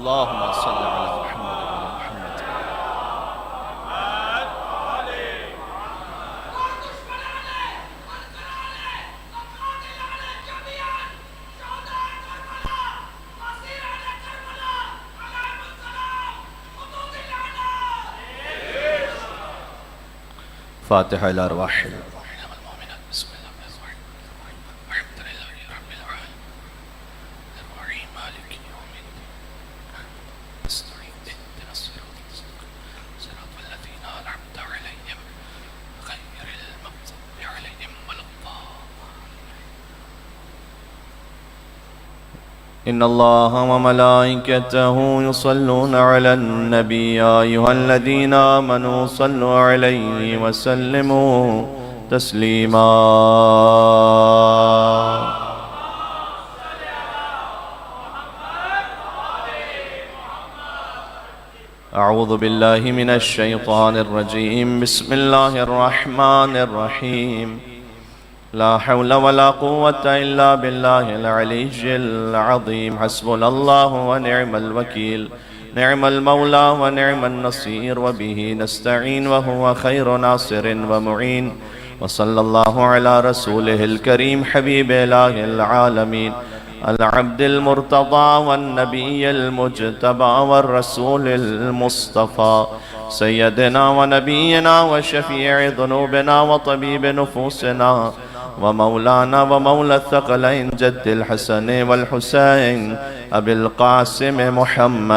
اللهم صل على محمد وعلى محمد. فاتحة إلى أرواح المؤمنين والمؤمنات. بسم الله الرحمن الرحيم. الحمد لله رب العالمين الرحيم مالك يوم الدين. نستعين اهدنا الصراط المستقيم صراط الذين أنعمت عليهم غير المغضوب عليهم ولا الضالين. إن الله وملائكته يصلون على النبي يا أيها الذين آمنوا صلوا عليه وسلموا تسليما. أعوذ بالله من الشيطان الرجيم. بسم الله الرحمن الرحيم. لا حول ولا قوة إلا بالله العلي العظيم. حسبنا الله ونعم الوكيل، نعم المولى ونعم النصير، وبه نستعين وهو خير ناصر ومعين. وصلى الله على رسوله الكريم حبيب إله العالمين العبد المرتضى والنبي المجتبى والرسول المصطفى سيدنا ونبينا وشفيع ذنوبنا وطبيب نفوسنا ومولانا ومولى الثقلين جد الحسن والحسين أبي القاسم محمد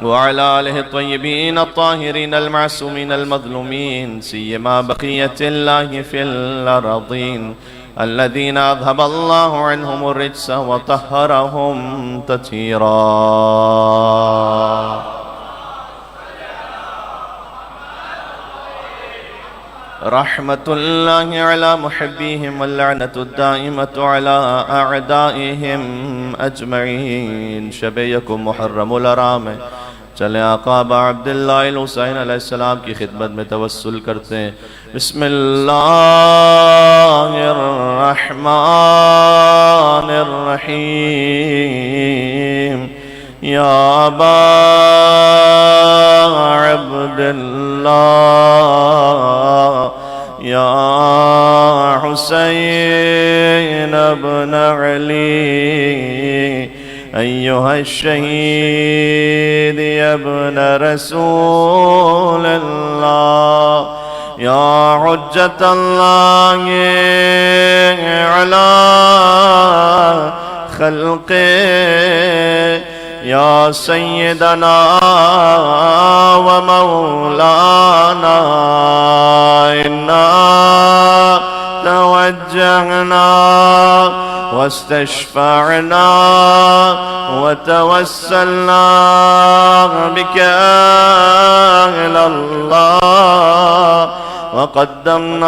وعلى آله الطيبين الطاهرين المعصومين المظلومين، سيما بقية الله في الأرضين الذين أذهب الله عنهم الرجس وطهرهم تطهيرا. رحمة الله على محبيهم واللعنة الدائمة على أعدائهم أجمعين. شبیکم محرم الارام. چلیں آقا ابا عبداللہ الحسین علیہ السلام کی خدمت میں توسل کرتے ہیں. بسم اللہ الرحمن الرحیم. یا ابا عبداللہ یا حسین ابن علی أيها الشهيد يا ابن رسول الله يا حجة الله على خلقه يا سيدنا ومولانا إنا توجهنا واستشفعنا وتوسلنا بك إلى الله وقدمناك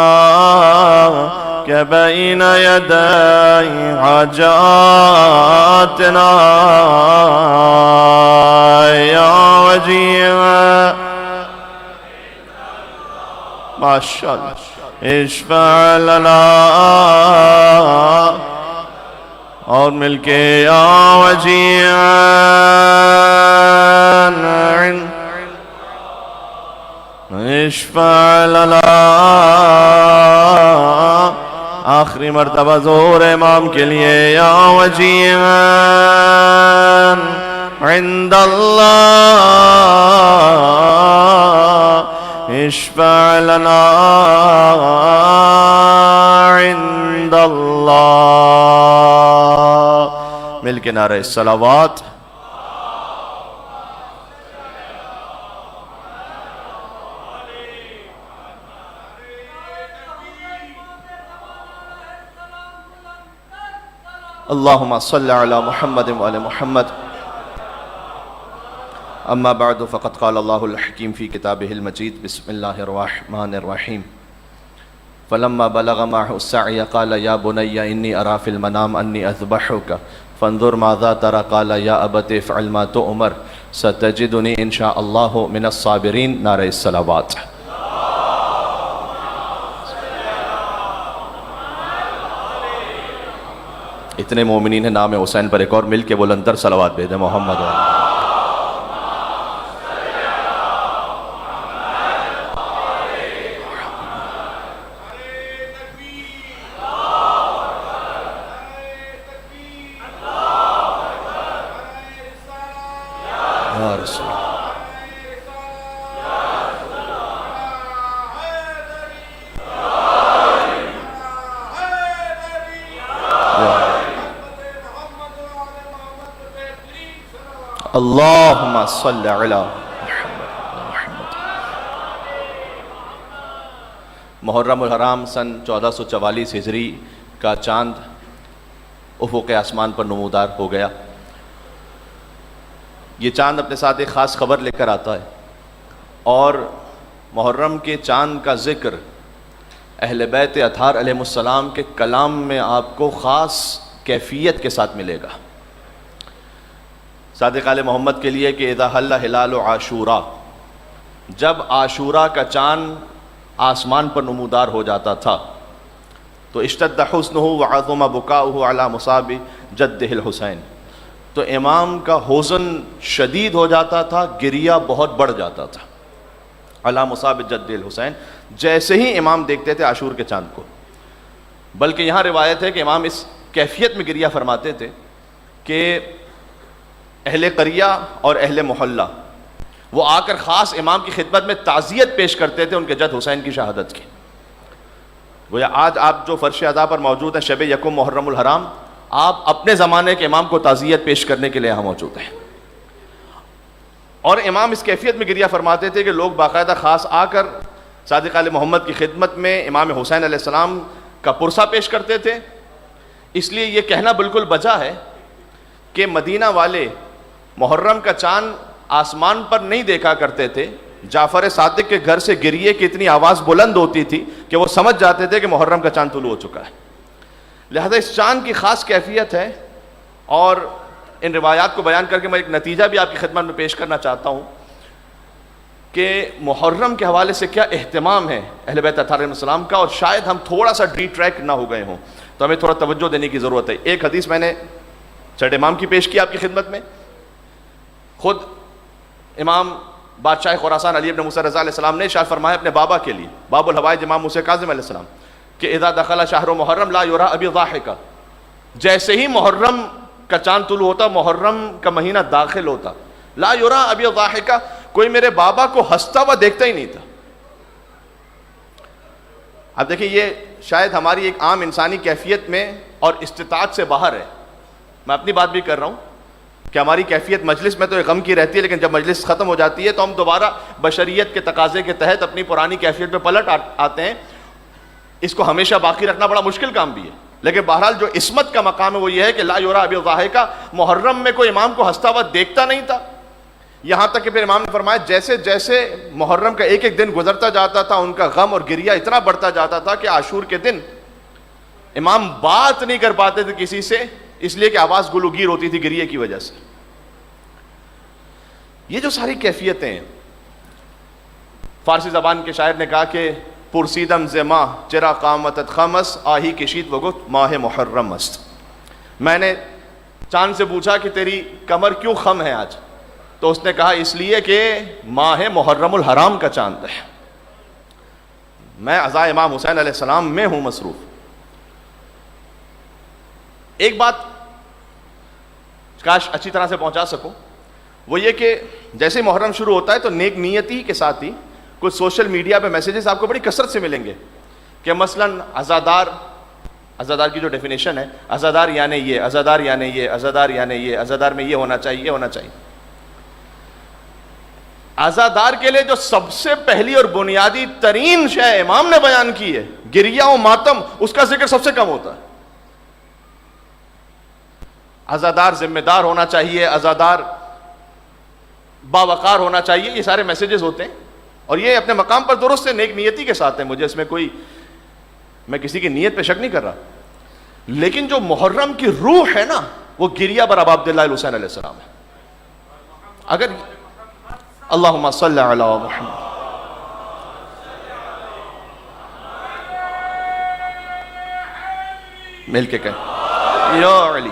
بين يدي حاجاتنا يا وجيه ما شاء الله اشفع لنا اور مل کے یا وجیعان اشفع لنا. آخری مرتبہ زور امام کے لیے یا وجیعان عند اللہ اشفع لنا عند اللہ. مل کے نعرہ الصلوات. اللہم صل علی محمد وعلی محمد. اما بعد فقد قال اللہ الحکیم فی کتابہ المجید. بسم اللہ الرحمن الرحیم. فلما بلغ معه السعي قال يا بني إني أرى في المنام أني أذبحك فانظر ماذا ترى. قال يا أبت افعل ما تؤمر ستجدني إن شاء الله من الصابرين. نعرہ الصلوات. اتنے مومنین ہیں نام حسین پر، ایک اور مل کے بلندر صلوات بھیجیں محمد علیہ۔ یا رسول اللہ۔ اللہم صلی علی محمد۔ محرم الحرام سن 1444 ہجری کا چاند افق آسمان پر نمودار ہو گیا۔ یہ چاند اپنے ساتھ ایک خاص خبر لے کر آتا ہے، اور محرم کے چاند کا ذکر اہل بیت اطہار علیہ السلام کے کلام میں آپ کو خاص کیفیت کے ساتھ ملے گا۔ صادق آل محمد کے لیے کہ اذا حل ہلال عاشورا، جب عاشورہ کا چاند آسمان پر نمودار ہو جاتا تھا تو اشتد حسنہ وعظم بکاؤہ علی مصاب جدہ الحسین، تو امام کا حزن شدید ہو جاتا تھا، گریہ بہت بڑھ جاتا تھا، علی مصاب جدہ الحسین، جیسے ہی امام دیکھتے تھے عاشور کے چاند کو۔ بلکہ یہاں روایت ہے کہ امام اس کیفیت میں گریہ فرماتے تھے کہ اہل قریہ اور اہل محلہ وہ آ کر خاص امام کی خدمت میں تعزیت پیش کرتے تھے ان کے جد حسین کی شہادت کی۔ گویا آج آپ جو فرش ادا پر موجود ہیں شب یکم محرم الحرام، آپ اپنے زمانے کے امام کو تعزیت پیش کرنے کے لیے یہاں موجود ہیں۔ اور امام اس کیفیت میں گریہ فرماتے تھے کہ لوگ باقاعدہ خاص آ کر صادق آل محمد کی خدمت میں امام حسین علیہ السلام کا پرسہ پیش کرتے تھے۔ اس لیے یہ کہنا بالکل بجا ہے کہ مدینہ والے محرم کا چاند آسمان پر نہیں دیکھا کرتے تھے، جعفر صادق کے گھر سے گریے کی اتنی آواز بلند ہوتی تھی کہ وہ سمجھ جاتے تھے کہ محرم کا چاند طلوع ہو چکا ہے۔ لہذا اس چاند کی خاص کیفیت ہے، اور ان روایات کو بیان کر کے میں ایک نتیجہ بھی آپ کی خدمت میں پیش کرنا چاہتا ہوں کہ محرم کے حوالے سے کیا اہتمام ہے اہل بیت اطہار علیہ السلام کا، اور شاید ہم تھوڑا سا ڈی ٹریک نہ ہو گئے ہوں، تو ہمیں تھوڑا توجہ دینے کی ضرورت ہے۔ ایک حدیث میں نے چھٹے امام کی پیش کی آپ کی خدمت میں، خود امام بادشاہ خراسان علی ابن موسیٰ رضا علیہ السلام نے ارشاد فرمایا اپنے بابا کے لیے، باب الحوائج امام موسیٰ کاظم علیہ السلام، کہ اذا دخل شہر محرم لا یرا ابی ضاحکا، جیسے ہی محرم کا چاند طلوع ہوتا، محرم کا مہینہ داخل ہوتا، لا یرا ابی ضاحکا، کوئی میرے بابا کو ہنستا ہوا دیکھتا ہی نہیں تھا۔ اب دیکھیں یہ شاید ہماری ایک عام انسانی کیفیت میں اور استطاعت سے باہر ہے۔ میں اپنی بات بھی کر رہا ہوں کہ ہماری کیفیت مجلس میں تو ایک غم کی رہتی ہے، لیکن جب مجلس ختم ہو جاتی ہے تو ہم دوبارہ بشریت کے تقاضے کے تحت اپنی پرانی کیفیت میں پلٹ آتے ہیں۔ اس کو ہمیشہ باقی رکھنا بڑا مشکل کام بھی ہے، لیکن بہرحال جو عصمت کا مقام ہے وہ یہ ہے کہ لا یرا ابی ضاحکا، محرم میں کوئی امام کو ہنستا ہوا دیکھتا نہیں تھا۔ یہاں تک کہ پھر امام نے فرمایا جیسے جیسے محرم کا ایک ایک دن گزرتا جاتا تھا ان کا غم اور گریہ اتنا بڑھتا جاتا تھا کہ عاشور کے دن امام بات نہیں کر پاتے تھے کسی سے، اس لیے کہ آواز گلوگیر ہوتی تھی گریے کی وجہ سے۔ یہ جو ساری کیفیتیں ہیں، فارسی زبان کے شاعر نے کہا کہ پرسیدم ز ماہ چرا قامتت خمس آہی کشید وگت ماہ محرم است، میں نے چاند سے پوچھا کہ تیری کمر کیوں خم ہے آج، تو اس نے کہا اس لیے کہ ماہ محرم الحرام کا چاند ہے، میں عزا امام حسین علیہ السلام میں ہوں مصروف۔ ایک بات کاش اچھی طرح سے پہنچا سکوں، وہ یہ کہ جیسے محرم شروع ہوتا ہے تو نیک نیتی کے ساتھ ہی کچھ سوشل میڈیا پہ میسیجز آپ کو بڑی کثرت سے ملیں گے کہ مثلاً عزادار کی جو ڈیفینیشن ہے، عزادار یعنی یہ، عزادار یعنی یہ، عزادار یعنی یہ، عزادار میں یہ ہونا چاہیے، یہ ہونا چاہیے۔ عزادار کے لیے جو سب سے پہلی اور بنیادی ترین شے امام نے بیان کی ہے، گریہ و ماتم، اس کا ذکر سب سے کم ہوتا ہے۔ عزادار ذمہ دار ہونا چاہیے، عزادار باوقار ہونا چاہیے، یہ سارے میسیجز ہوتے ہیں، اور یہ اپنے مقام پر درست ہے، نیک نیتی کے ساتھ ہے، مجھے اس میں میں کسی کی نیت پہ شک نہیں کر رہا، لیکن جو محرم کی روح ہے نا وہ گریہ بر ابا عبداللہ الحسین علیہ السلام ہے۔ اگر اللہم صلی علی محمد، مل کے کہیں یا علی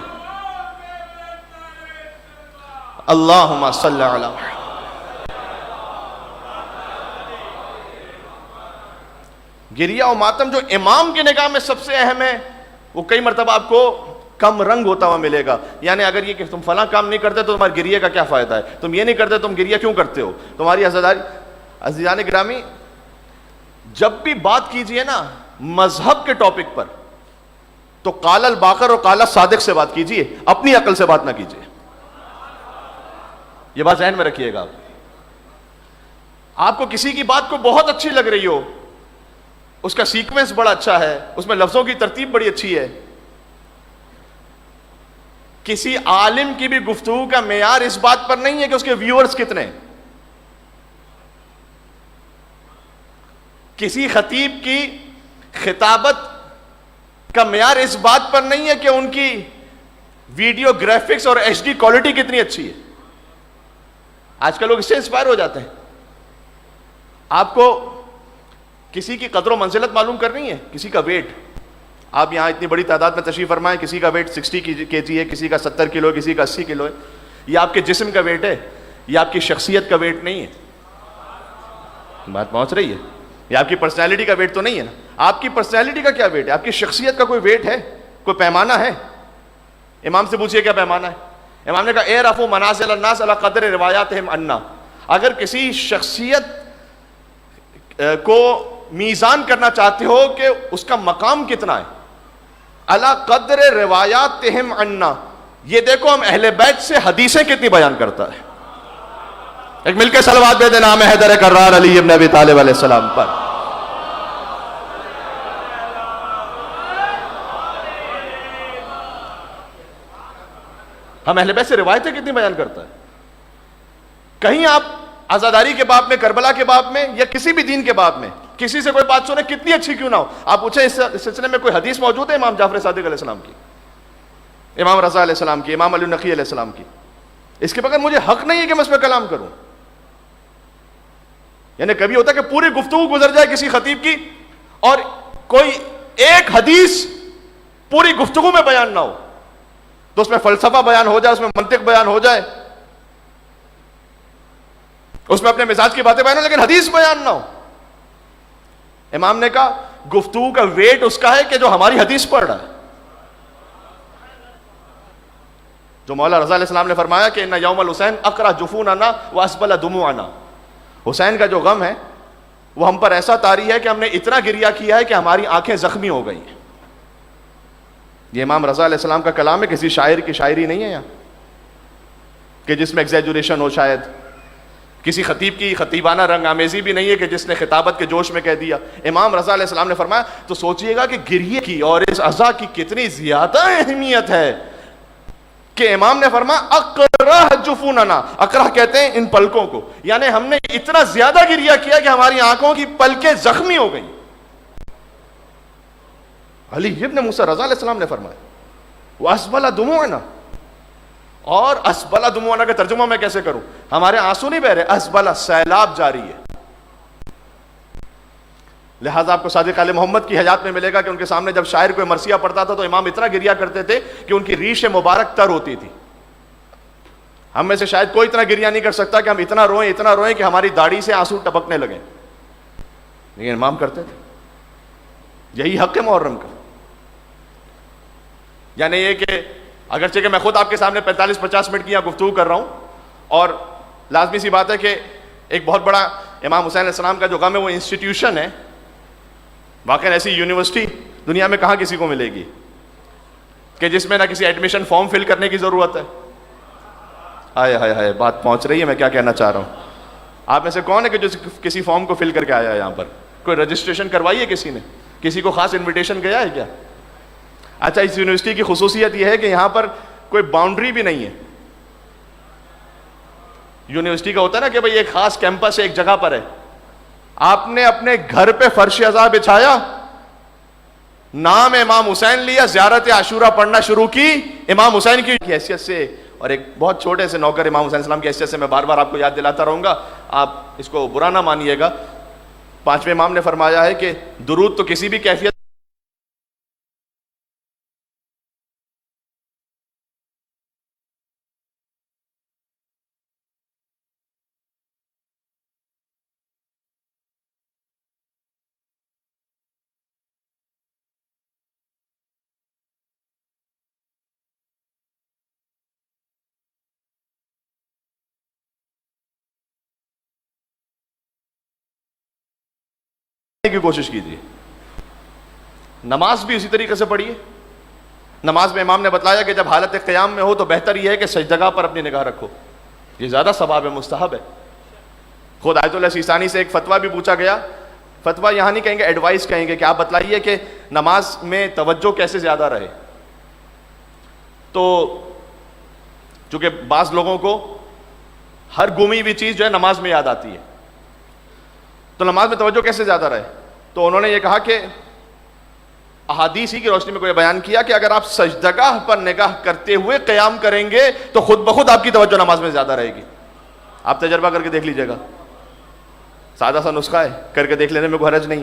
اللہم صلی علی محمد. گریہ و ماتم جو امام کی نگاہ میں سب سے اہم ہے وہ کئی مرتبہ آپ کو کم رنگ ہوتا ہوا ملے گا. یعنی اگر یہ کہ تم فلاں کام نہیں کرتے تو تمہارے گریہ کا کیا فائدہ ہے, تم یہ نہیں کرتے تم گریہ کیوں کرتے ہو, تمہاری عزاداری. عزیزان گرامی, جب بھی بات کیجئے نا مذہب کے ٹاپک پر تو قال الباقر اور قال الصادق سے بات کیجئے, اپنی عقل سے بات نہ کیجئے. یہ بات ذہن میں رکھیے گا. آپ کو کسی کی بات کو بہت اچھی لگ رہی ہو, اس کا سیکوینس بڑا اچھا ہے, اس میں لفظوں کی ترتیب بڑی اچھی ہے, کسی عالم کی بھی گفتگو کا معیار اس بات پر نہیں ہے کہ اس کے ویورز کتنے, کسی خطیب کی خطابت کا معیار اس بات پر نہیں ہے کہ ان کی ویڈیو گرافکس اور ایچ ڈی کوالٹی کتنی اچھی ہے. آج کل لوگ اس سے انسپائر ہو جاتے ہیں. آپ کو کسی کی قدر و منزلت معلوم کرنی ہے, کسی کا ویٹ. آپ یہاں اتنی بڑی تعداد میں تشریف فرمائیں, کسی کا ویٹ 60 kg ہے, کسی کا 70 کلو ہے, کسی کا 80 کلو ہے. یہ آپ کے جسم کا ویٹ ہے, یہ آپ کی شخصیت کا ویٹ نہیں ہے. بات پہنچ رہی ہے؟ یہ آپ کی پرسنالٹی کا ویٹ تو نہیں ہے نا. آپ کی پرسنالٹی کا کیا ویٹ ہے؟ آپ کی شخصیت کا کوئی ویٹ ہے, کوئی پیمانہ ہے؟ امام سے پوچھئے کیا پیمانہ ہے. امام نے کہا اے رفو منازل الناس علی قدر روایاتہم عنا. اگر کسی شخصیت کو میزان کرنا چاہتے ہو کہ اس کا مقام کتنا ہے, علی قدر روایاتہم عنا, یہ دیکھو ہم اہل بیت سے حدیثیں کتنی بیان کرتا ہے. ایک مل کے صلوات دے دینا نام حیدر کرار علی ابن ابی طالب علیہ السلام پر. ہم اہل بیت سے روایتیں کتنی بیان کرتا ہے. کہیں آپ عزاداری کے باب میں, کربلا کے باب میں, یا کسی بھی دین کے باب میں کسی سے کوئی بات سنے کتنی اچھی کیوں نہ ہو, آپ پوچھیں اس سلسلے میں کوئی حدیث موجود ہے امام جعفر صادق علیہ السلام کی, امام رضا علیہ السلام کی, امام علی نقی علیہ السلام کی؟ اس کے بغیر مجھے حق نہیں ہے کہ میں اس پہ کلام کروں. یعنی کبھی ہوتا ہے کہ پوری گفتگو گزر جائے کسی خطیب کی اور کوئی ایک حدیث پوری گفتگو میں بیان نہ ہو, تو اس میں فلسفہ بیان ہو جائے, اس میں منطق بیان ہو جائے, اس میں اپنے مزاج کی باتیں بیان ہو, لیکن حدیث بیان نہ ہو. امام نے کہا گفتگو کا ویٹ اس کا ہے کہ جو ہماری حدیث پڑھ رہا ہے. جو مولا رضا علیہ السلام نے فرمایا کہ ان یوم الحسین اقرا جفوننا واسبل دموعنا, حسین کا جو غم ہے وہ ہم پر ایسا طاری ہے کہ ہم نے اتنا گریہ کیا ہے کہ ہماری آنکھیں زخمی ہو گئی ہیں. یہ امام رضا علیہ السلام کا کلام ہے, کسی شاعر کی شاعری نہیں ہے یہاں کہ جس میں ایگزیجوریشن ہو, شاید کسی خطیب کی خطیبانہ رنگ آمیزی بھی نہیں ہے کہ جس نے خطابت کے جوش میں کہہ دیا. امام رضا علیہ السلام نے فرمایا, تو سوچئے گا کہ گریہ کی اور اس عزا کی کتنی زیادہ اہمیت ہے کہ امام نے فرمایا اقرہ جفوننا, اقرہ کہتے ہیں ان پلکوں کو, یعنی ہم نے اتنا زیادہ گریہ کیا کہ ہماری آنکھوں کی پلکیں زخمی ہو گئیں. علی ابن موسیٰ رضا علیہ السلام نے فرمایا واسبل دموعنا, اور اسبل دموعنا کا ترجمہ میں کیسے کروں, ہمارے آنسو نہیں بہ رہے, اسبل سیلاب جاری ہے. لہٰذا آپ کو صادق آل محمد کی حیات میں ملے گا کہ ان کے سامنے جب شاعر کوئی مرثیہ پڑھتا تھا تو امام اتنا گریہ کرتے تھے کہ ان کی ریش مبارک تر ہوتی تھی. ہم میں سے شاید کوئی اتنا گریہ نہیں کر سکتا کہ ہم اتنا روئیں کہ ہماری داڑھی سے آنسو ٹپکنے لگیں, لیکن امام کرتے تھے. یہی حق ہے محرم کا. یعنی یہ کہ اگرچہ کہ میں خود آپ کے سامنے 45-50 منٹ کی یہاں گفتگو کر رہا ہوں, اور لازمی سی بات ہے کہ ایک بہت بڑا امام حسین علیہ السلام کا جو غم ہے وہ انسٹیٹیوشن ہے. واقعی ایسی یونیورسٹی دنیا میں کہاں کسی کو ملے گی کہ جس میں نہ کسی ایڈمیشن فارم فل کرنے کی ضرورت ہے. ہائے ہائے ہائے, بات پہنچ رہی ہے میں کیا کہنا چاہ رہا ہوں. آپ میں سے کون ہے کہ جو کسی فارم کو فل کر کے آیا ہے یہاں پر؟ کوئی رجسٹریشن کروائی ہے کسی نے؟ کسی کو خاص انویٹیشن گیا ہے کیا؟ اچھا, اس یونیورسٹی کی خصوصیت یہ ہے کہ یہاں پر کوئی باؤنڈری بھی نہیں ہے. یونیورسٹی کا ہوتا ہے نا کہ بھئی ایک خاص کیمپس ایک جگہ پر ہے, آپ نے اپنے گھر پہ فرش عزا بچھایا, نام امام حسین لیا, زیارت عاشورہ پڑھنا شروع کی امام حسین کی حیثیت سے, اور ایک بہت چھوٹے سے نوکر امام حسین السلام کی حیثیت سے میں بار بار آپ کو یاد دلاتا رہوں گا, آپ اس کو برا نہ مانیے گا. پانچویں امام نے فرمایا ہے کہ درود تو کسی بھی کیفیت کی کوشش کیجیے. نماز بھی اسی طریقے سے پڑھیے. نماز میں امام نے بتلایا کہ جب حالت قیام میں ہو تو بہتر یہ ہے کہ سجدگاہ پر اپنی نگاہ رکھو, یہ زیادہ ثواب ہے, مستحب ہے. خود آیت اللہ سیستانی سے ایک فتویٰ بھی پوچھا گیا, فتویٰ یہاں نہیں کہیں گے, ایڈوائس کہیں گے کہ آپ بتلائیے کہ نماز میں توجہ کیسے زیادہ رہے. تو چونکہ بعض لوگوں کو ہر گمی ہوئی چیز جو ہے نماز میں یاد آتی ہے, تو نماز میں توجہ کیسے زیادہ رہے. تو انہوں نے یہ کہا کہ احادیث ہی کی روشنی میں کوئی بیان کیا کہ اگر آپ سجدگاہ پر نگاہ کرتے ہوئے قیام کریں گے تو خود بخود آپ کی توجہ نماز میں زیادہ رہے گی. آپ تجربہ کر کے دیکھ لیجئے گا, سادہ سا نسخہ ہے, کر کے دیکھ لینے میں کوئی حرج نہیں.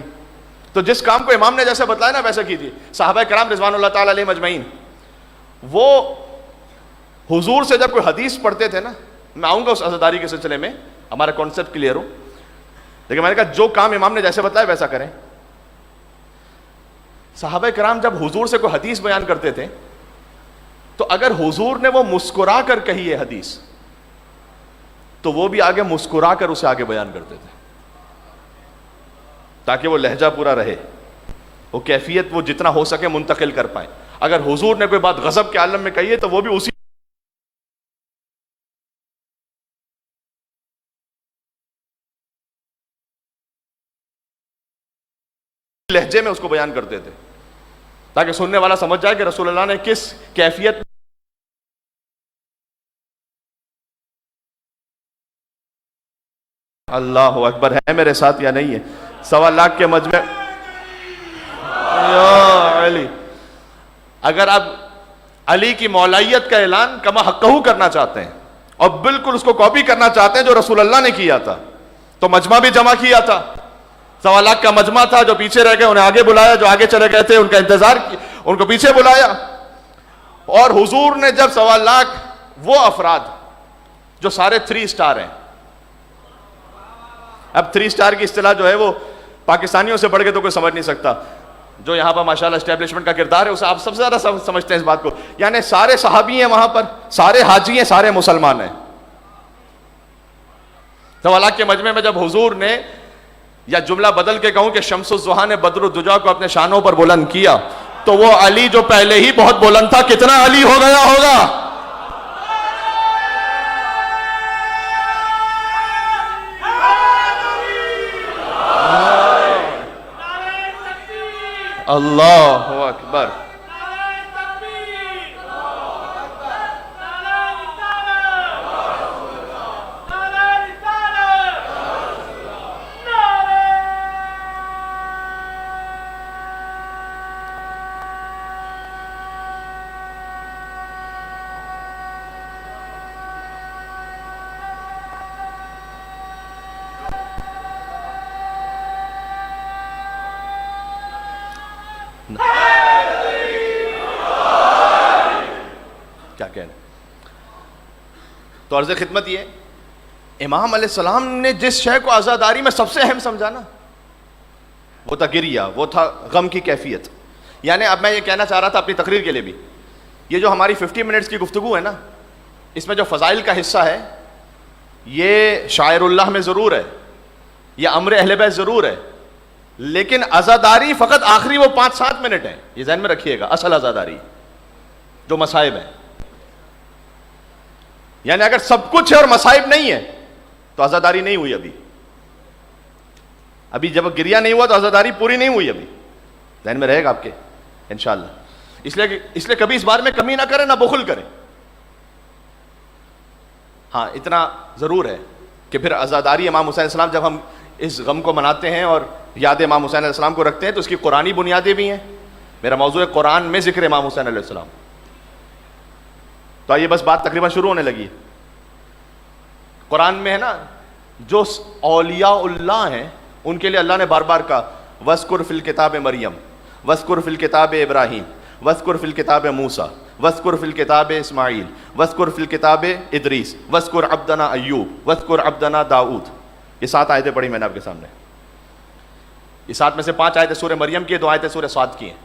تو جس کام کو امام نے جیسے بتلایا نا ویسا کیجیے. صحابہ کرام رضوان اللہ تعالی علیہم اجمعین وہ حضور سے جب کوئی حدیث پڑھتے تھے نا, میں آؤں گا اس عزاداری کے سلسلے میں, ہمارا کانسیپٹ کلیئر ہو, لیکن میں نے کہا جو کام امام نے جیسے بتلایا ویسا کریں. صحابہ کرام جب حضور سے کوئی حدیث بیان کرتے تھے تو اگر حضور نے وہ مسکرا کر کہی ہے حدیث تو وہ بھی آگے مسکرا کر اسے آگے بیان کرتے تھے تاکہ وہ لہجہ پورا رہے, وہ کیفیت وہ جتنا ہو سکے منتقل کر پائیں. اگر حضور نے کوئی بات غضب کے عالم میں کہی ہے تو وہ بھی اسی لہجے میں اس کو بیان کرتے تھے تاکہ سننے والا سمجھ جائے کہ رسول اللہ نے کس کیفیت. اللہ اکبر, ہے میرے ساتھ یا نہیں ہے؟ 1.25 لاکھ کے مجمع. یا علی, اگر آپ علی کی مولائیت کا اعلان کما حقہ کرنا چاہتے ہیں اور بالکل اس کو کاپی کرنا چاہتے ہیں جو رسول اللہ نے کیا تھا, تو مجمع بھی جمع کیا تھا. 1.25 لاکھ کا مجمع تھا, جو پیچھے رہ گئے انہیں آگے بلایا, جو آگے چلے گئے تھے ان کا انتظار کیا, ان کو پیچھے بلایا. اور حضور نے جب 1.25 لاکھ وہ افراد جو سارے 3 اسٹار ہیں, اب 3 اسٹار کی اصطلاح جو ہے وہ پاکستانیوں سے بڑھ کے تو کوئی سمجھ نہیں سکتا, جو یہاں پر ماشاءاللہ اسٹیبلشمنٹ کا کردار ہے اسے آپ سب سے زیادہ سمجھتے ہیں اس بات کو. یعنی سارے صحابی ہیں وہاں پر, سارے حاجی ہیں, سارے مسلمان ہیں. 1.25 لاکھ کے مجمع میں جب حضور نے, یا جملہ بدل کے کہوں کہ شمس الضحیٰ نے بدر الدجا کو اپنے شانوں پر بلند کیا, تو وہ علی جو پہلے ہی بہت بلند تھا کتنا علی ہو گیا ہوگا. اللہ اکبر. کیا کہنا. تو عرض خدمت یہ, امام علیہ السلام نے جس شے کو عزاداری میں سب سے اہم سمجھا نا, وہ تھا گریہ, وہ تھا غم کی کیفیت. یعنی اب میں یہ کہنا چاہ رہا تھا اپنی تقریر کے لیے بھی, یہ جو ہماری 50 منٹس کی گفتگو ہے نا, اس میں جو فضائل کا حصہ ہے یہ شاعر اللہ میں ضرور ہے, یہ امر اہل بیت ضرور ہے, لیکن عزاداری فقط آخری وہ 5-7 منٹ ہیں, یہ ذہن میں رکھیے گا. اصل عزاداری جو مصائب ہیں, یعنی اگر سب کچھ ہے اور مصائب نہیں ہے تو عزاداری نہیں ہوئی. ابھی جب گریہ نہیں ہوا تو عزاداری پوری نہیں ہوئی. ابھی ذہن میں رہے گا آپ کے انشاءاللہ. اس لیے کبھی اس بار میں کمی نہ کریں نہ بخل کریں. ہاں اتنا ضرور ہے کہ پھر عزاداری امام حسین علیہ السلام, جب ہم اس غم کو مناتے ہیں اور یاد امام حسین علیہ السلام کو رکھتے ہیں تو اس کی قرآنی بنیادیں بھی ہیں. میرا موضوع ہے قرآن میں ذکر امام حسین علیہ السلام. تو یہ بس بات تقریباً شروع ہونے لگی. قرآن میں ہے نا, جو اولیاء اللہ ہیں ان کے لیے اللہ نے بار بار کہا وَاذْكُرْ فِي الْكِتَابِ مریم, وَاذْكُرْ فِي الْكِتَابِ ابراہیم, وَاذْكُرْ فِي الْكِتَابِ موسیٰ, وَاذْكُرْ فِي الْكِتَابِ اسماعیل, وَاذْكُرْ فِي الْكِتَابِ ادریس, وَاذْكُرْ عَبْدَنَا ایوب, وَاذْكُرْ عَبْدَنَا داؤد. یہ 7 آیتیں پڑھی میں نے آپ کے سامنے. یہ 7 میں سے 5 آیتیں سورہ مریم کی, 2 آیتیں سورہ صاد کی ہیں.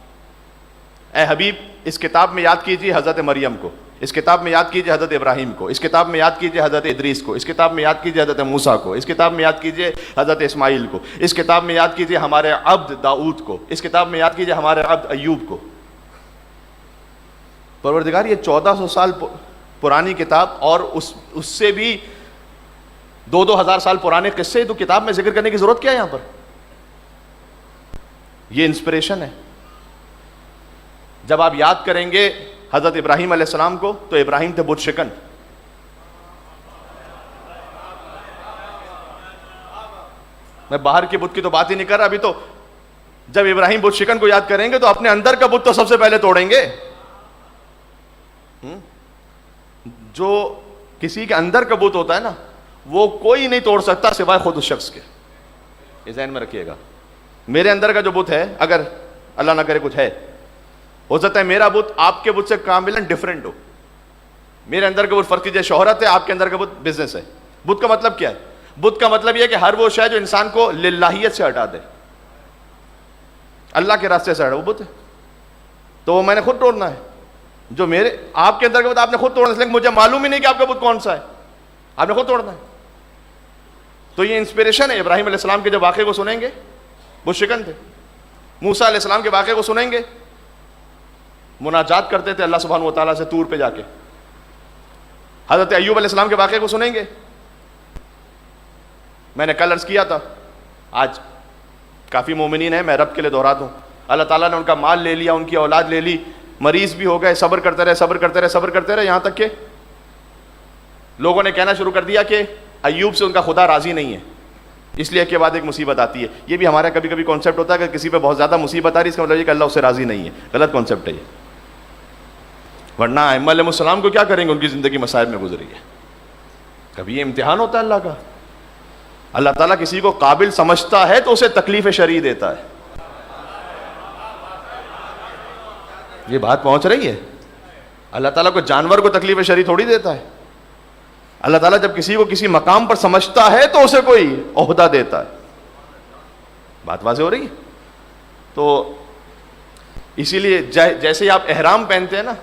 اے حبیب اس کتاب میں یاد کیجیے حضرت مریم کو, اس کتاب میں یاد کیجئے حضرت ابراہیم کو، اس کتاب میں یاد کیجئے حضرت ادریس کو، اس کتاب میں یاد کیجئے حضرت موسیٰ کو، اس کتاب میں یاد کیجئے حضرت اسماعیل کو، اس کتاب میں یاد کیجئے ہمارے عبد داؤد کو، اس کتاب میں یاد کیجئے ہمارے عبد ایوب کو۔ پروردگار یہ 1400 سال پرانی کتاب، اور اس سے بھی 2000 سال پرانے قصے تو کتاب میں ذکر کرنے کی ضرورت کیا ہے یہاں پر؟ یہ انسپریشن ہے۔ جب آپ یاد کریں گے حضرت ابراہیم علیہ السلام کو تو ابراہیم تھے بت شکن۔ میں باہر کے بت کی تو بات ہی نہیں کر رہا، ابھی تو جب ابراہیم بت شکن کو یاد کریں گے تو اپنے اندر کا بت تو سب سے پہلے توڑیں گے۔ جو کسی کے اندر کا بت ہوتا ہے نا، وہ کوئی نہیں توڑ سکتا سوائے خود اس شخص کے۔ یہ ذہن میں رکھیے گا۔ میرے اندر کا جو بت ہے، اگر اللہ نہ کرے کچھ ہے، ہو سکتا ہے میرا بت آپ کے بت سے کاملاً ڈیفرنٹ ہو۔ میرے اندر کا بت فرق کیجیے شہرت ہے، آپ کے اندر کا بت بزنس ہے۔ بت کا مطلب کیا ہے؟ بت کا مطلب یہ ہے کہ ہر وہ شے جو انسان کو للہیت سے ہٹا دے، اللہ کے راستے سے ہٹا، وہ بت ہے۔ تو وہ میں نے خود توڑنا ہے۔ جو میرے آپ کے اندر کا بت آپ نے خود توڑنا ہے، لیکن مجھے معلوم ہی نہیں کہ آپ کا بت کون سا ہے، آپ نے خود توڑنا ہے۔ تو یہ انسپریشن ہے۔ ابراہیم علیہ السلام کے جب واقعے کو سنیں گے، بت شکن تھے۔ موسیٰ علیہ السلام کے واقعے کو سنیں گے، مناجات کرتے تھے اللہ سبحانہ و تعالیٰ سے طور پہ جا کے۔ حضرت ایوب علیہ السلام کے واقعے کو سنیں گے۔ میں نے کل عرض کیا تھا، آج کافی مومنین ہیں، میں رب کے لیے دہراتا ہوں، اللہ تعالیٰ نے ان کا مال لے لیا، ان کی اولاد لے لی، مریض بھی ہو گئے، صبر کرتے رہے صبر کرتے رہے صبر کرتے رہے، یہاں تک کہ لوگوں نے کہنا شروع کر دیا کہ ایوب سے ان کا خدا راضی نہیں ہے، اس لیے کے بعد ایک مصیبت آتی ہے۔ یہ بھی ہمارا کبھی کبھی کانسیپٹ ہوتا ہے کہ کسی پہ بہت زیادہ مصیبت آ رہی ہے، اس کا مطلب یہ کہ اللہ اسے راضی نہیں ہے۔ غلط کانسیپٹ ہے یہ۔ ورنہ ائمہ علیہ السلام کو کیا کریں گے، ان کی زندگی مصائب میں گزری ہے۔ کبھی یہ امتحان ہوتا ہے اللہ کا۔ اللہ تعالیٰ کسی کو قابل سمجھتا ہے تو اسے تکلیف شرعی دیتا ہے۔ یہ بات پہنچ رہی ہے؟ اللہ تعالیٰ کو جانور کو تکلیف شرعی تھوڑی دیتا ہے۔ اللہ تعالیٰ جب کسی کو کسی مقام پر سمجھتا ہے تو اسے کوئی عہدہ دیتا ہے۔ بات واضح ہو رہی ہے؟ تو اسی لیے جیسے ہی آپ احرام پہنتے ہیں نا،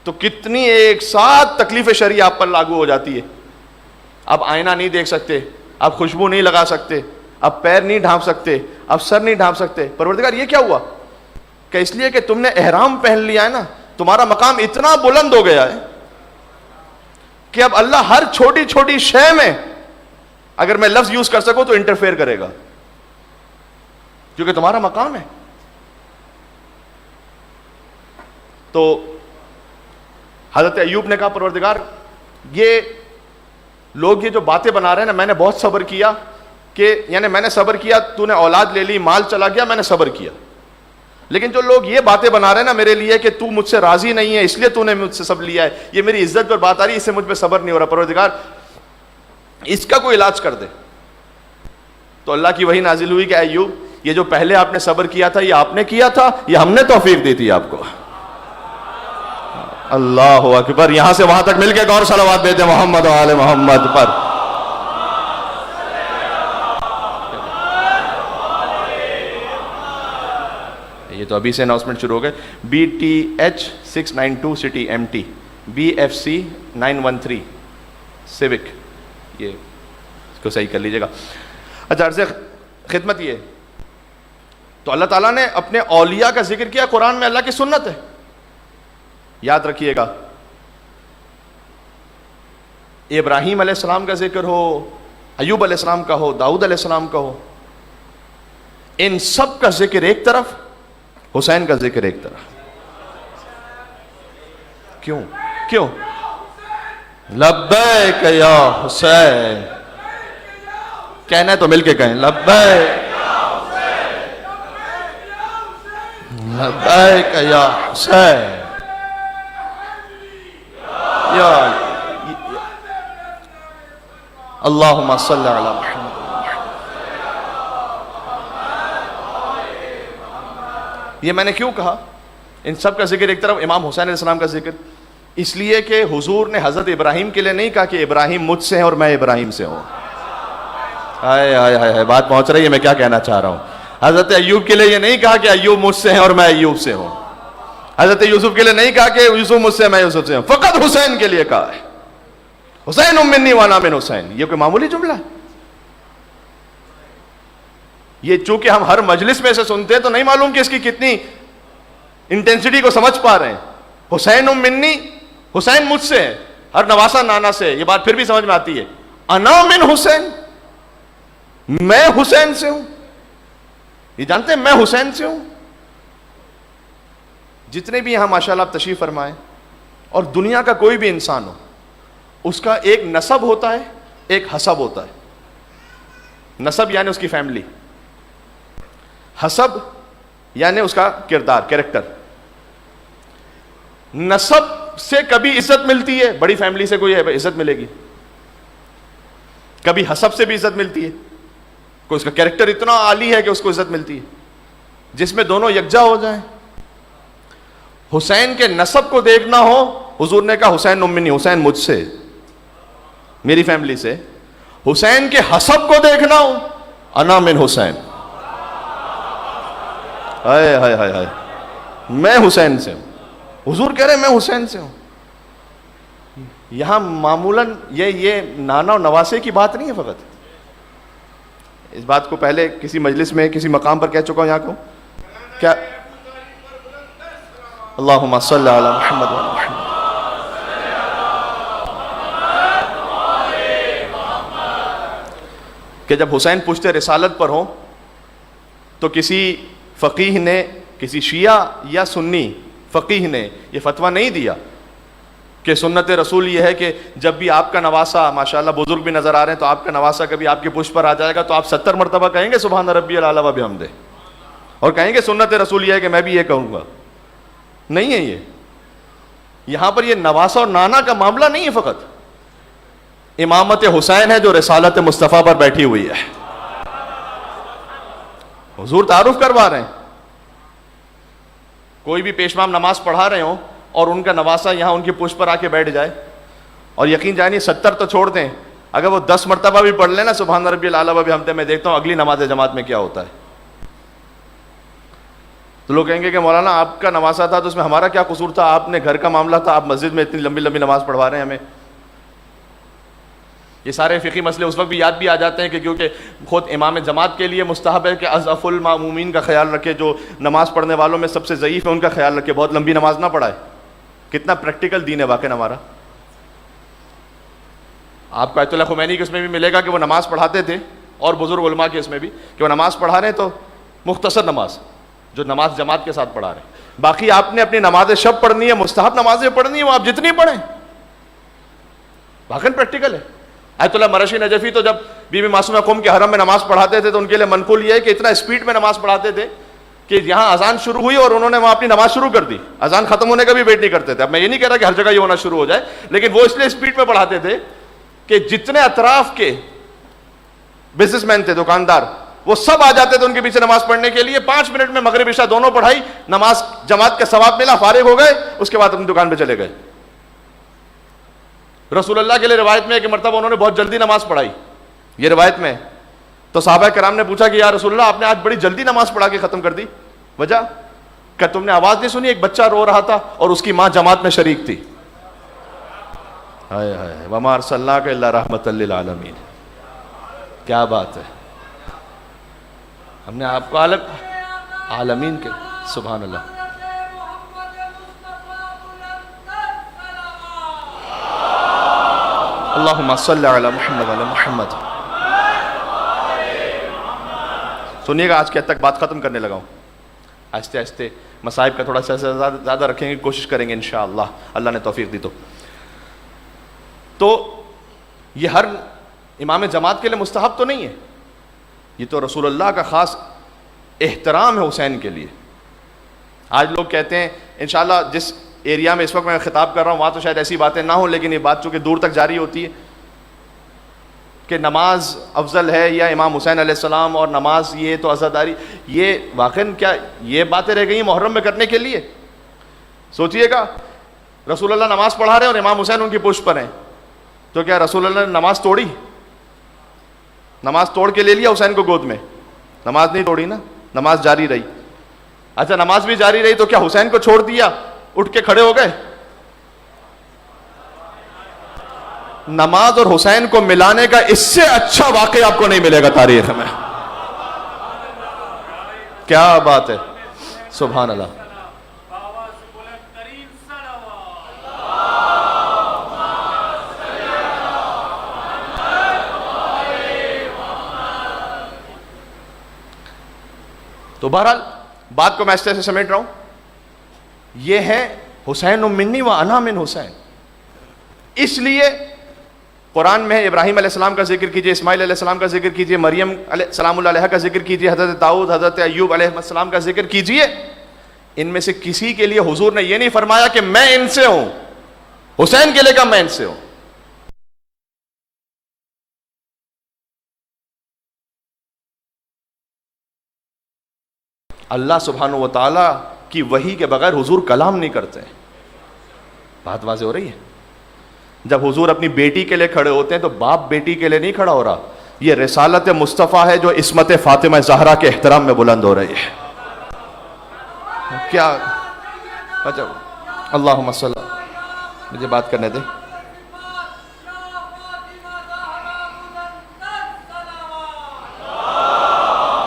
تو کتنی ایک ساتھ تکلیف شرعی آپ پر لاگو ہو جاتی ہے۔ اب آئینہ نہیں دیکھ سکتے، اب خوشبو نہیں لگا سکتے، اب پیر نہیں ڈھانپ سکتے، اب سر نہیں ڈھانپ سکتے۔ پروردگار یہ کیا ہوا؟ کہ اس لیے کہ تم نے احرام پہن لیا ہے نا، تمہارا مقام اتنا بلند ہو گیا ہے کہ اب اللہ ہر چھوٹی چھوٹی شے میں اگر میں لفظ یوز کر سکوں تو انٹرفیئر کرے گا، کیونکہ تمہارا مقام ہے۔ تو حضرت ایوب نے کہا پروردگار یہ لوگ یہ جو باتیں بنا رہے ہیں نا، میں نے بہت صبر کیا، کہ یعنی میں نے صبر کیا، تو نے اولاد لے لی، مال چلا گیا، میں نے صبر کیا، لیکن جو لوگ یہ باتیں بنا رہے ہیں نا میرے لیے کہ تو مجھ سے راضی نہیں ہے اس لیے تو نے مجھ سے سب لیا ہے، یہ میری عزت پر بات آ رہی ہے، اس سے مجھ پہ صبر نہیں ہو رہا، پروردگار اس کا کوئی علاج کر دے۔ تو اللہ کی وحی نازل ہوئی کہ ایوب یہ جو پہلے آپ نے صبر کیا تھا یہ آپ نے کیا تھا، یہ ہم نے توفیق دی تھی آپ کو۔ اللہ اکبر۔ یہاں سے وہاں تک مل کے غور صلوات دیتے محمد و آل محمد پر۔ یہ تو ابھی سے اناؤنسمنٹ شروع ہو گئے۔ BTH 692 city MT BFC 913 civic, یہ اس کو صحیح کر لیجئے گا۔ اچھا، عرض خدمت یہ تو اللہ تعالیٰ نے اپنے اولیاء کا ذکر کیا قرآن میں، اللہ کی سنت ہے، یاد رکھیے گا۔ ابراہیم علیہ السلام کا ذکر ہو، ایوب علیہ السلام کا ہو، داؤد علیہ السلام کا ہو، ان سب کا ذکر ایک طرف، حسین کا ذکر ایک طرف۔ کیوں؟ کیوں؟ لبیک یا حسین، کہنا ہے تو مل کے کہیں لبیک لبیک یا حسین یا اللہم صلی علی محمد۔ یہ میں نے کیوں کہا ان سب کا ذکر ایک طرف، امام حسین علیہ السلام کا ذکر؟ اس لیے کہ حضور نے حضرت ابراہیم کے لیے نہیں کہا کہ ابراہیم مجھ سے ہیں اور میں ابراہیم سے ہوں۔ آئے آئے آئے، بات پہنچ رہی ہے میں کیا کہنا چاہ رہا ہوں۔ حضرت ایوب کے لیے یہ نہیں کہا کہ ایوب مجھ سے ہیں اور میں ایوب سے ہوں۔ حضرت یوسف کے لیے نہیں کہا کہ یوسف مجھ سے میں یوسف سے ہوں، فقط حسین کے لیے کہا ہے، حسین منی وانا من حسین. یہ کوئی معمولی جملہ ہے؟ یہ چونکہ ہم ہر مجلس میں سے سنتے ہیں تو نہیں معلوم کہ اس کی کتنی انٹینسٹی کو سمجھ پا رہے ہیں. حسین منی، حسین مجھ سے ہے، ہر نواسا نانا سے. یہ بات پھر بھی سمجھ میں آتی ہے. انا من حسین، میں حسین سے ہوں. یہ جانتے ہیں میں حسین سے ہوں. جتنے بھی یہاں ماشاءاللہ آپ تشریف فرمائیں، اور دنیا کا کوئی بھی انسان ہو، اس کا ایک نسب ہوتا ہے، ایک حسب ہوتا ہے. نسب یعنی اس کی فیملی، حسب یعنی اس کا کردار، کیریکٹر. نسب سے کبھی عزت ملتی ہے، بڑی فیملی سے کوئی عزت ملے گی. کبھی حسب سے بھی عزت ملتی ہے، کوئی اس کا کیریکٹر اتنا عالی ہے کہ اس کو عزت ملتی ہے. جس میں دونوں یکجا ہو جائیں. حسین کے نسب کو دیکھنا ہو، حضور نے کہا حسین منی، حسین مجھ سے، میری فیملی سے. حسین کے حسب کو دیکھنا ہو، انا من حسین. ہائے ہائے ہائے ہائے، میں حسین سے ہوں. حضور کہہ رہے ہیں میں حسین سے ہوں. یہاں معمولاً یہ نانا اور نواسے کی بات نہیں ہے فقط. اس بات کو پہلے کسی مجلس میں کسی مقام پر کہہ چکا ہوں. یہاں کو کیا اللہم صلی علی محمد و علی محمد. کہ جب حسین پشت رسالت پر ہوں تو کسی فقیہ نے، کسی شیعہ یا سنی فقیہ نے یہ فتویٰ نہیں دیا کہ سنت رسول یہ ہے کہ جب بھی آپ کا نواسا، ماشاءاللہ بزرگ بھی نظر آ رہے ہیں، تو آپ کا نواسا کبھی آپ کے پشت پر آ جائے گا تو آپ 70 مرتبہ کہیں گے سبحان ربی الاعلی و بحمدہ، اور کہیں گے سنت رسول یہ ہے کہ میں بھی یہ کہوں گا. نہیں ہے. یہ یہاں پر یہ نواسا اور نانا کا معاملہ نہیں ہے، فقط امامت حسین ہے جو رسالت مصطفیٰ پر بیٹھی ہوئی ہے. حضور تعارف کروا رہے ہیں. کوئی بھی پیشمام نماز پڑھا رہے ہوں اور ان کا نواسا یہاں ان کی پشت پر آ کے بیٹھ جائے، اور یقین جانیے 70 تو چھوڑ دیں، اگر وہ 10 مرتبہ بھی پڑھ لینا سبحان ربی الاعلی و بحمدہ، میں دیکھتا ہوں اگلی نماز جماعت میں کیا ہوتا ہے. تو لوگ کہیں گے کہ مولانا آپ کا نواسا تھا تو اس میں ہمارا کیا قصور تھا، آپ نے گھر کا معاملہ تھا، آپ مسجد میں اتنی لمبی لمبی نماز پڑھوا رہے ہیں ہمیں. یہ سارے فقہی مسئلے اس وقت بھی یاد بھی آ جاتے ہیں کہ کیونکہ خود امام جماعت کے لیے مستحب ہے کہ اضعف المامومین کا خیال رکھے، جو نماز پڑھنے والوں میں سب سے ضعیف ہے ان کا خیال رکھے، بہت لمبی نماز نہ پڑھائے. کتنا پریکٹیکل دین ہے واقعی ہمارا. آپ کو آیت اللہ خمینی کے اس میں بھی ملے گا کہ وہ نماز پڑھاتے تھے، اور بزرگ علماء کے اس میں بھی، کہ وہ نماز پڑھا رہے ہیں تو مختصر نماز، جو نماز جماعت کے ساتھ پڑھا رہے ہیں. باقی آپ نے اپنی نماز شب پڑھنی ہے، مستحب نمازیں پڑھنی ہے، وہ آپ جتنی پڑھیں. واقعی پریکٹیکل ہے. آیت اللہ مرشی نجفی تو جب بی بی معصومہ قم کے حرم میں نماز پڑھاتے تھے تو ان کے لیے منقول یہ ہے کہ اتنا اسپیڈ میں نماز پڑھاتے تھے کہ یہاں اذان شروع ہوئی اور انہوں نے وہاں اپنی نماز شروع کر دی، اذان ختم ہونے کا بھی ویٹ نہیں کرتے تھے. اب میں یہ نہیں کہہ رہا کہ ہر جگہ یہ ہونا شروع ہو جائے، لیکن وہ اس لیے اسپیڈ میں پڑھاتے تھے کہ جتنے اطراف کے بزنس مین تھے، دکاندار، وہ سب آ جاتے تھے ان کے پیچھے نماز پڑھنے کے لیے. 5 منٹ میں مغرب عشاء دونوں پڑھائی، نماز جماعت کا ثواب ملا، فارغ ہو گئے، اس کے بعد اپنی دکان پہ چلے گئے. رسول اللہ کے لیے روایت میں ہے کہ مرتبہ انہوں نے بہت جلدی نماز پڑھائی، یہ روایت میں. تو صحابہ کرام نے پوچھا کہ یا رسول اللہ آپ نے آج بڑی جلدی نماز پڑھا کے ختم کر دی، وجہ؟ کہ تم نے آواز نہیں سنی؟ ایک بچہ رو رہا تھا اور اس کی ماں جماعت میں شریک تھی. ہائے ہائے، وما ارسلناک الا رحمۃ للعالمین. کیا بات ہے، ہم نے آپ کو عالمین کے، سبحان اللہ. اللہم صلی علی محمد وعلی محمد. سنیے گا، آج کے حد تک بات ختم کرنے لگا ہوں. آہستہ آہستہ مصائب کا تھوڑا سا زیادہ رکھیں گے، کوشش کریں گے انشاءاللہ، اللہ نے توفیق دی تو یہ ہر امام جماعت کے لیے مستحب تو نہیں ہے، یہ تو رسول اللہ کا خاص احترام ہے حسین کے لیے. آج لوگ کہتے ہیں انشاءاللہ جس ایریا میں اس وقت میں خطاب کر رہا ہوں وہاں تو شاید ایسی باتیں نہ ہوں، لیکن یہ بات چونکہ دور تک جاری ہوتی ہے کہ نماز افضل ہے یا امام حسین علیہ السلام، اور نماز یہ تو عزاداری، یہ واقعاً کیا یہ باتیں رہ گئی محرم میں کرنے کے لیے؟ سوچئے گا، رسول اللہ نماز پڑھا رہے ہیں اور امام حسین ان کی پشت پر ہیں، تو کیا رسول اللہ نے نماز توڑی؟ نماز توڑ کے لے لیا حسین کو گود میں؟ نماز نہیں توڑی نا، نماز جاری رہی. اچھا نماز بھی جاری رہی تو کیا حسین کو چھوڑ دیا اٹھ کے کھڑے ہو گئے. نماز اور حسین کو ملانے کا اس سے اچھا واقعہ آپ کو نہیں ملے گا تاریخ میں. کیا بات ہے, سبحان اللہ. تو بہرحال بات کو میں اس طرح سے سمیٹ رہا ہوں, یہ ہے حسین منی و انا من حسین. اس لیے قرآن میں ابراہیم علیہ السلام کا ذکر کیجئے, اسماعیل علیہ السلام کا ذکر کیجئے, مریم سلام اللہ علیہ کا ذکر کیجئے, حضرت داؤد, حضرت ایوب علیہ السلام کا ذکر کیجئے. ان میں سے کسی کے لیے حضور نے یہ نہیں فرمایا کہ میں ان سے ہوں, حسین کے لیے کہا میں ان سے ہوں. اللہ سبحانہ و تعالیٰ کی وحی کے بغیر حضور کلام نہیں کرتے. بات واضح ہو رہی ہے. جب حضور اپنی بیٹی کے لیے کھڑے ہوتے ہیں تو باپ بیٹی کے لیے نہیں کھڑا ہو رہا, یہ رسالت مصطفیٰ ہے جو عصمت فاطمہ زہرا کے احترام میں بلند ہو رہی ہے. کیا اچھا, اللہم صلی, مجھے بات کرنے دیں.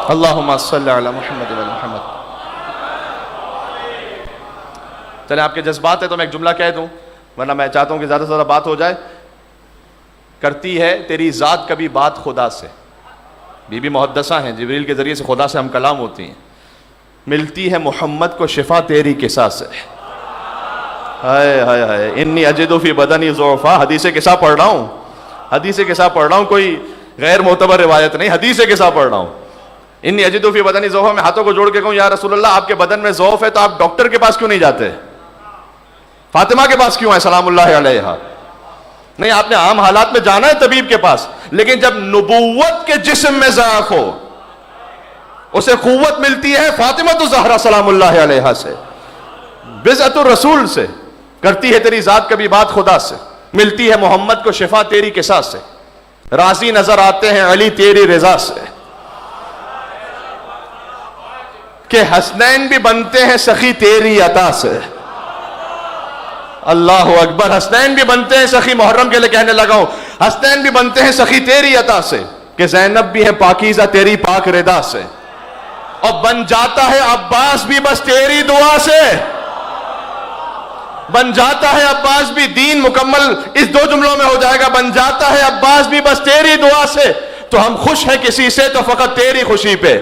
اللہم صلی علی محمد و محمد. چلیں آپ کے جذبات ہیں تو میں ایک جملہ کہہ دوں, ورنہ میں چاہتا ہوں کہ زیادہ سے زیادہ بات ہو جائے. کرتی ہے تیری ذات کبھی بات خدا سے, بی بی محدثہ ہیں, جبریل کے ذریعے سے خدا سے ہم کلام ہوتی ہیں. ملتی ہے محمد کو شفا تیری قصہ سے. ہائے ہائے ہائے, انی اجد فی بدنی ضعفا. حدیث قصہ پڑھ رہا ہوں, حدیث قصہ پڑھ رہا ہوں, کوئی غیر معتبر روایت نہیں, حدیث قصہ پڑھ رہا ہوں. انی اجد فی بدنی ضعفا, میں ہاتھوں کو جوڑ کے کہوں یا رسول اللہ آپ کے بدن میں ضعف ہے تو آپ ڈاکٹر کے پاس کیوں نہیں جاتے, فاطمہ کے پاس کیوں ہے سلام اللہ علیہا؟ نہیں, آپ نے عام حالات میں جانا ہے طبیب کے پاس, لیکن جب نبوت کے جسم میں ضعف ہو اسے قوت ملتی ہے فاطمہ تو زہرا سلام اللہ علیہا سے, بضعت الرسول سے. کرتی ہے تیری ذات کبھی بات خدا سے, ملتی ہے محمد کو شفا تیری قصہ سے. راضی نظر آتے ہیں علی تیری رضا سے, کہ حسنین بھی بنتے ہیں سخی تیری عطا سے. اللہ اکبر, حسنین بھی بنتے ہیں سخی, محرم کے لیے کہنے لگا ہوں, حسنین بھی بنتے ہیں سخی تیری عطا سے, کہ زینب بھی ہے پاکیزہ تیری پاک رضا سے, اور بن جاتا ہے عباس بھی بس تیری دعا سے. بن جاتا ہے عباس بھی, دین مکمل اس دو جملوں میں ہو جائے گا, بن جاتا ہے عباس بھی بس تیری دعا سے. تو ہم خوش ہیں کسی سے تو فقط تیری خوشی پہ,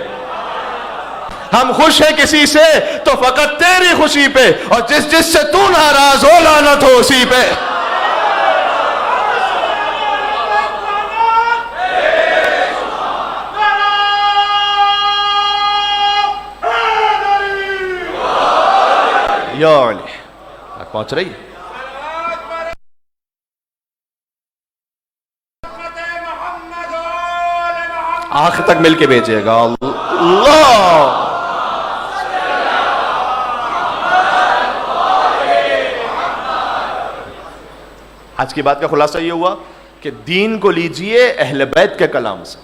ہم خوش ہیں کسی سے تو فقط تیری خوشی پہ, اور جس جس سے تو ناراض ہو لعنت ہو اسی پہ. یا علی پہنچ رہی ہے, آخر تک مل کے بھیجے گا. اللہ آج کی بات کا خلاصہ یہ ہوا کہ دین کو لیجئے اہل بیت کے کلام سے,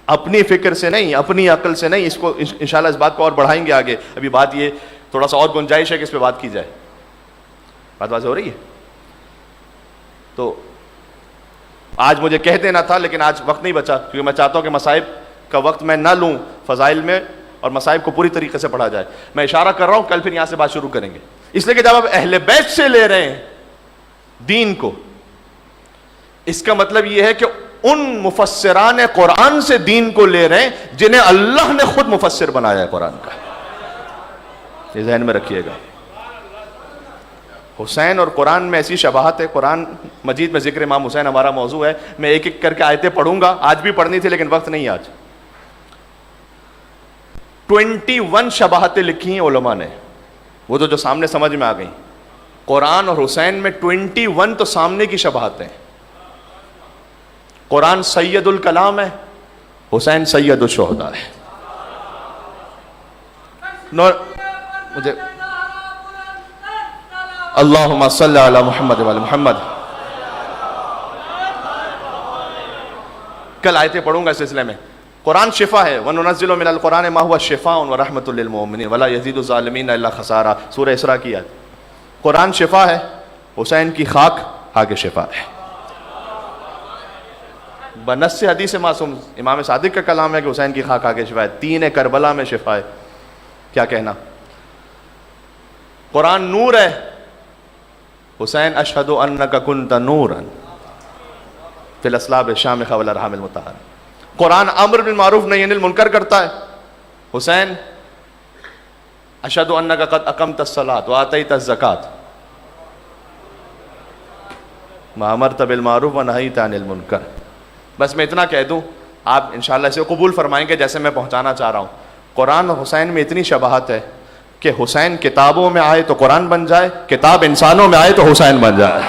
اپنی فکر سے نہیں, اپنی عقل سے نہیں. اس کو انشاءاللہ اس بات کو اور بڑھائیں گے آگے. ابھی بات یہ تھوڑا سا اور گنجائش ہے کہ اس پہ بات کی جائے. بات واضح ہو رہی ہے؟ تو آج مجھے کہہ دینا تھا لیکن آج وقت نہیں بچا, کیونکہ میں چاہتا ہوں کہ مصائب کا وقت میں نہ لوں فضائل میں, اور مصائب کو پوری طریقے سے پڑھا جائے. میں اشارہ کر رہا ہوں, کل پھر یہاں سے بات شروع کریں گے. اس لیے کہ جب آپ اہل بیت سے لے رہے ہیں دین کو, اس کا مطلب یہ ہے کہ ان مفسران قرآن سے دین کو لے رہے ہیں جنہیں اللہ نے خود مفسر بنایا ہے قرآن کا. یہ ذہن میں رکھیے گا. حسین اور قرآن میں ایسی شباہت ہے. قرآن مجید میں ذکر امام حسین ہمارا موضوع ہے. میں ایک ایک کر کے آیتیں پڑھوں گا, آج بھی پڑھنی تھی لیکن وقت نہیں. آج 21 شباہتیں لکھی ہیں علماء نے, وہ تو جو سامنے سمجھ میں آ گئیں. قرآن اور حسین میں 21 تو سامنے کی شباہتیں. قرآن سید الکلام ہے, حسین سید الشہداء ہے. مجھے اللہم صلی علی محمد و علی محمد. کل آیتیں پڑھوں گا اس سلسلے میں. قرآن شفا ہے. وَنُنَزِّلُ مِنَ الْقُرْآنِ مَا هُوَ شِفَاءٌ وَرَحْمَةٌ لِّلْمُؤْمِنِينَ وَلَا يَزِيدُ الظَّالِمِينَ إِلَّا خَسَارًا. سورہ اسراء کی آیت. قرآن شفا ہے، حسین کی خاک آگے شفا ہے. بنص حدیث معصوم امام صادق کا کلام ہے کہ حسین کی خاک آگے شفا ہے. تین کربلا میں شفا ہے. کیا کہنا. قرآن نور ہے. حسین اشہد انک کنت نورا فی الاسلاب الشامخہ والارحام المطہرہ. قرآن امر بالمعروف نہی عن المنکر کرتا ہے. حسین اشہد انک قد اقمت الصلاۃ وآتیت الزکاۃ ما امرت بالمعروف ونہیت عن المنکر. بس میں اتنا کہہ دوں، آپ انشاءاللہ اسے قبول فرمائیں گے جیسے میں پہنچانا چاہ رہا ہوں. قرآن اور حسین میں اتنی شباہت ہے کہ حسین کتابوں میں آئے تو قرآن بن جائے، کتاب انسانوں میں آئے تو حسین بن جائے.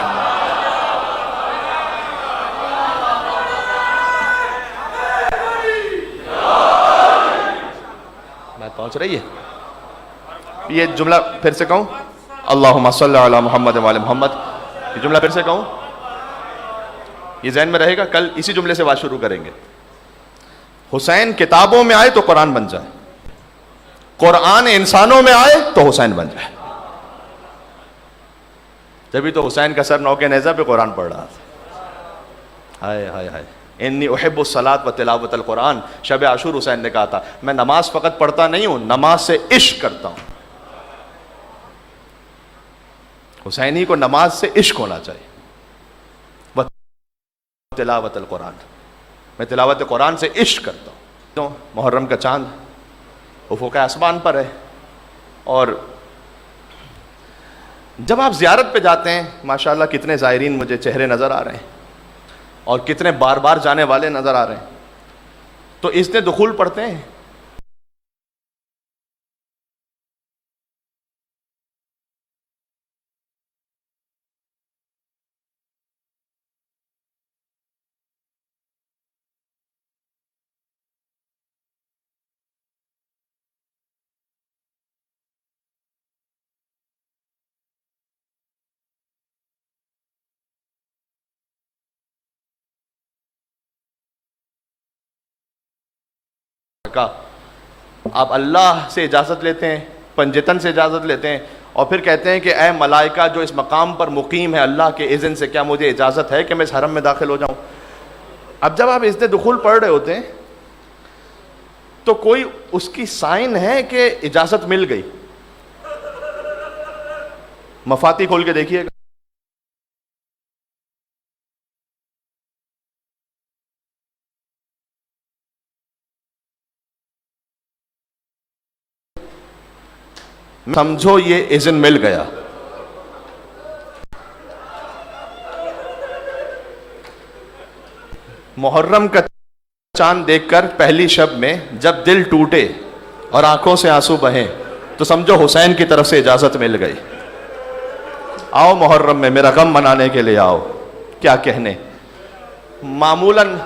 بات پہنچ رہی ہے؟ یہ جملہ پھر سے کہوں، اللہم صلی علی محمد وعلی محمد. یہ جملہ پھر سے کہوں، یہ ذہن میں رہے گا. کل اسی جملے سے بات شروع کریں گے. حسین کتابوں میں آئے تو قرآن بن جائے، قرآن انسانوں میں آئے تو حسین بن جائے. جبھی تو حسین کا سر نوکے نیزہ پہ قرآن پڑھ رہا تھا. ہائے ہائے ہائے. انی احب الصلاۃ و تلاوت القرآن. شب عاشور حسین نے کہا تھا میں نماز فقط پڑھتا نہیں ہوں، نماز سے عشق کرتا ہوں. حسینی کو نماز سے عشق ہونا چاہیے. تلاوت القرآن، میں تلاوت قرآن سے عشق کرتا ہوں. تو محرم کا چاند افق آسمان پر ہے، اور جب آپ زیارت پہ جاتے ہیں ماشاءاللہ کتنے زائرین مجھے چہرے نظر آ رہے ہیں اور کتنے بار بار جانے والے نظر آ رہے ہیں. تو اس نے دخول پڑھتے ہیں. آپ اللہ سے اجازت لیتے ہیں، پنجتن سے اجازت لیتے ہیں، اور پھر کہتے ہیں کہ اے ملائکہ جو اس مقام پر مقیم ہے اللہ کے اذن سے، کیا مجھے اجازت ہے کہ میں اس حرم میں داخل ہو جاؤں. اب جب آپ اذن دخول پڑھ رہے ہوتے ہیں تو کوئی اس کی سائن ہے کہ اجازت مل گئی. مفاتی کھول کے دیکھیے گا. سمجھو یہ اذن مل گیا. محرم کا چاند دیکھ کر پہلی شب میں جب دل ٹوٹے اور آنکھوں سے آنسو بہیں تو سمجھو حسین کی طرف سے اجازت مل گئی. آؤ محرم میں میرا غم منانے کے لیے آؤ. کیا کہنے. معمولاً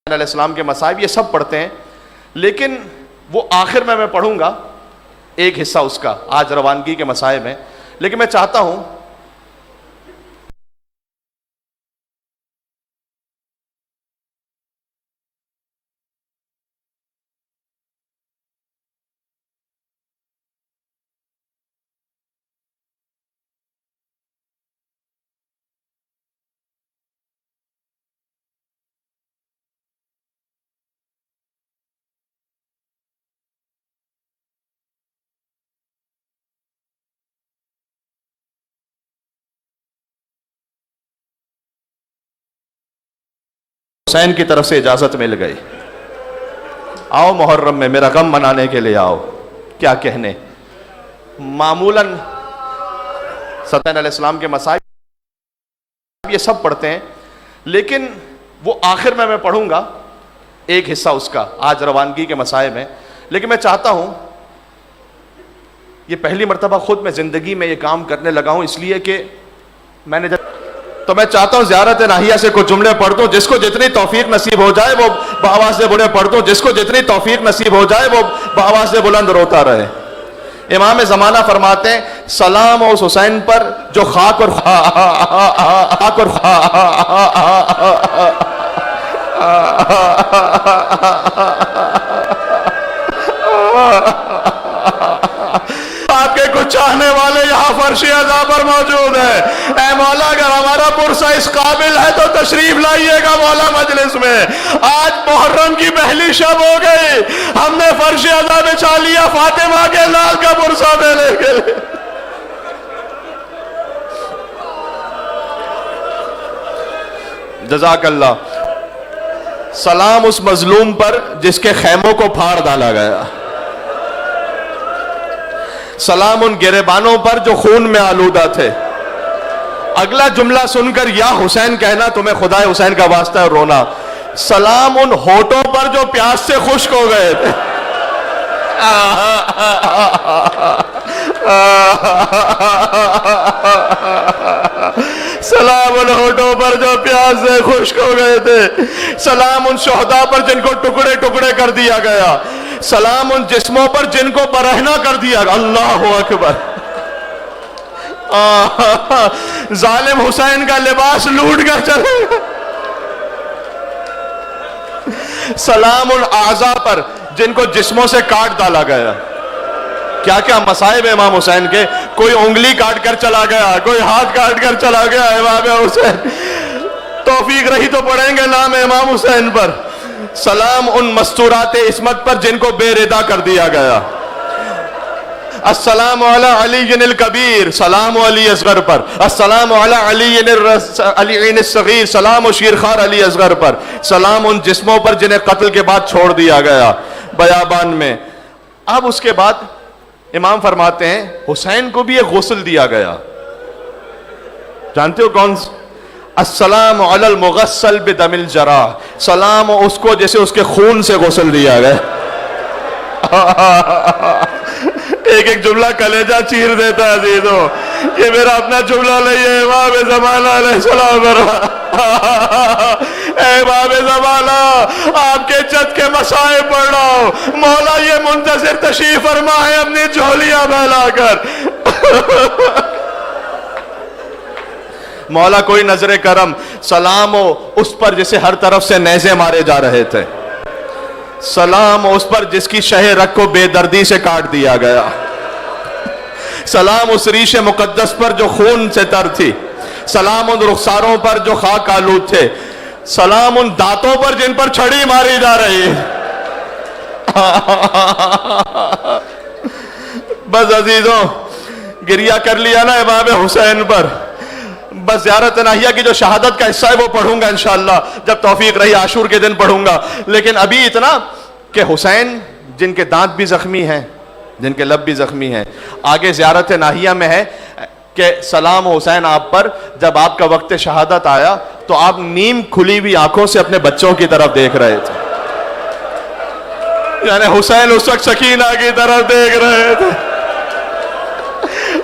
علیہ السلام کے مصائب یہ سب پڑھتے ہیں، لیکن وہ آخر میں پڑھوں گا ایک حصہ اس کا. آج روانگی کے مصائب ہیں، لیکن میں چاہتا ہوں حسین کی طرف سے اجازت مل گئی. آؤ محرم میں میرا غم منانے کے لیے آؤ. کیا کہنے. معمولاً حسین علیہ السلام کے مصائب یہ سب پڑھتے ہیں، لیکن وہ آخر میں پڑھوں گا ایک حصہ اس کا. آج روانگی کے مصائب ہیں، لیکن میں چاہتا ہوں یہ پہلی مرتبہ خود میں زندگی میں یہ کام کرنے لگا ہوں، اس لیے کہ میں نے جب تو میں چاہتا ہوں زیارت ناہیہ سے کچھ جملے پڑھ دوں، جس کو جتنی توفیق نصیب ہو جائے وہ بآواز بلند پڑھ دوں، جس کو جتنی توفیق نصیب ہو جائے وہ بآواز بلند روتا رہے۔ امام زمانہ فرماتے ہیں سلام اس حسین پر جو خاک اور آپ کے کچھ چاہنے والے یہاں فرش عزا پر موجود ہیں۔ اے مولا اگر ہمارا پرسہ اس قابل ہے تو تشریف لائیے گا مولا مجلس میں۔ آج محرم کی پہلی شب ہو گئی، ہم نے فرش عزا بچھا لیا فاطمہ کے لال کا پرسہ دینے کے لیے۔ جزاک اللہ۔ سلام اس مظلوم پر جس کے خیموں کو پھاڑ ڈالا گیا، سلام ان گریبانوں پر جو خون میں آلودہ تھے۔ اگلا جملہ سن کر یا حسین کہنا تمہیں خدا حسین کا واسطہ ہے رونا۔ سلام ان ہونٹوں پر جو پیاس سے خشک ہو گئے تھے۔ سلام ان ہونٹوں پر جو پیاس سے خشک ہو گئے تھے۔ سلام ان شہداء پر جن کو ٹکڑے ٹکڑے کر دیا گیا۔ سلام ان جسموں پر جن کو برہنہ کر دیا گیا۔ اللہ اکبر۔ ظالم حسین کا لباس لوٹ کر چلے گئے۔ سلام ان اعضاء پر جن کو جسموں سے کاٹ ڈالا گیا۔ کیا کیا مصائب امام حسین کے، کوئی انگلی کاٹ کر چلا گیا، کوئی ہاتھ کاٹ کر چلا گیا امام حسین۔ توفیق رہی تو پڑھیں گے نام امام حسین پر۔ سلام ان مستورات عصمت پر جن کو بے ردا کر دیا گیا۔ السلام علی علی الکبیر، سلام علی اصغر پر۔ السلام علی علی الصغیر، سلام و شیرخوار علی اصغر پر۔ سلام ان جسموں پر جنہیں قتل کے بعد چھوڑ دیا گیا بیابان میں۔ اب اس کے بعد امام فرماتے ہیں حسین کو بھی ایک غسل دیا گیا، جانتے ہو کون سا؟ السلام علی المغسل بدم الجراح، سلام اس کو جیسے اس کے خون سے غسل دیا گیا۔ ایک ایک جملہ کلیجہ چیر دیتا ہے عزیزو، یہ میرا اپنا جملہ نہیں ہے، امام زمانہ علیہ السلام۔ اے امام زمانہ آپ کے چت کے مسائب پڑھ رہا ہوں، مولا یہ منتظر تشریف فرما ہے اپنی جھولیاں پھیلا کر۔ مولا کوئی نظر کرم، سلام ہو اس پر جسے ہر طرف سے نیزے مارے جا رہے تھے۔ سلام اس پر جس کی شہ رگ کو بے دردی سے کاٹ دیا گیا۔ سلام اس ریش مقدس پر جو خون سے تر تھی۔ سلام ان رخساروں پر جو خاک آلود تھے۔ سلام ان دانتوں پر جن پر چھڑی ماری جا رہی ہے۔ بس عزیزوں گریہ کر لیا نا امام حسین پر، بس زیارت ناہیہ کی جو شہادت کا حصہ ہے وہ پڑھوں گا انشاءاللہ، جب توفیق رہی عاشور کے دن پڑھوں گا۔ لیکن ابھی اتنا کہ حسین جن کے دانت بھی زخمی ہیں، جن کے لب بھی زخمی ہیں، آگے زیارت ناہیہ میں ہے کہ سلام حسین آپ پر، جب آپ کا وقت شہادت آیا تو آپ نیم کھلی ہوئی آنکھوں سے اپنے بچوں کی طرف دیکھ رہے تھے، یعنی حسین اس وقت سکینہ کی طرف دیکھ رہے تھے۔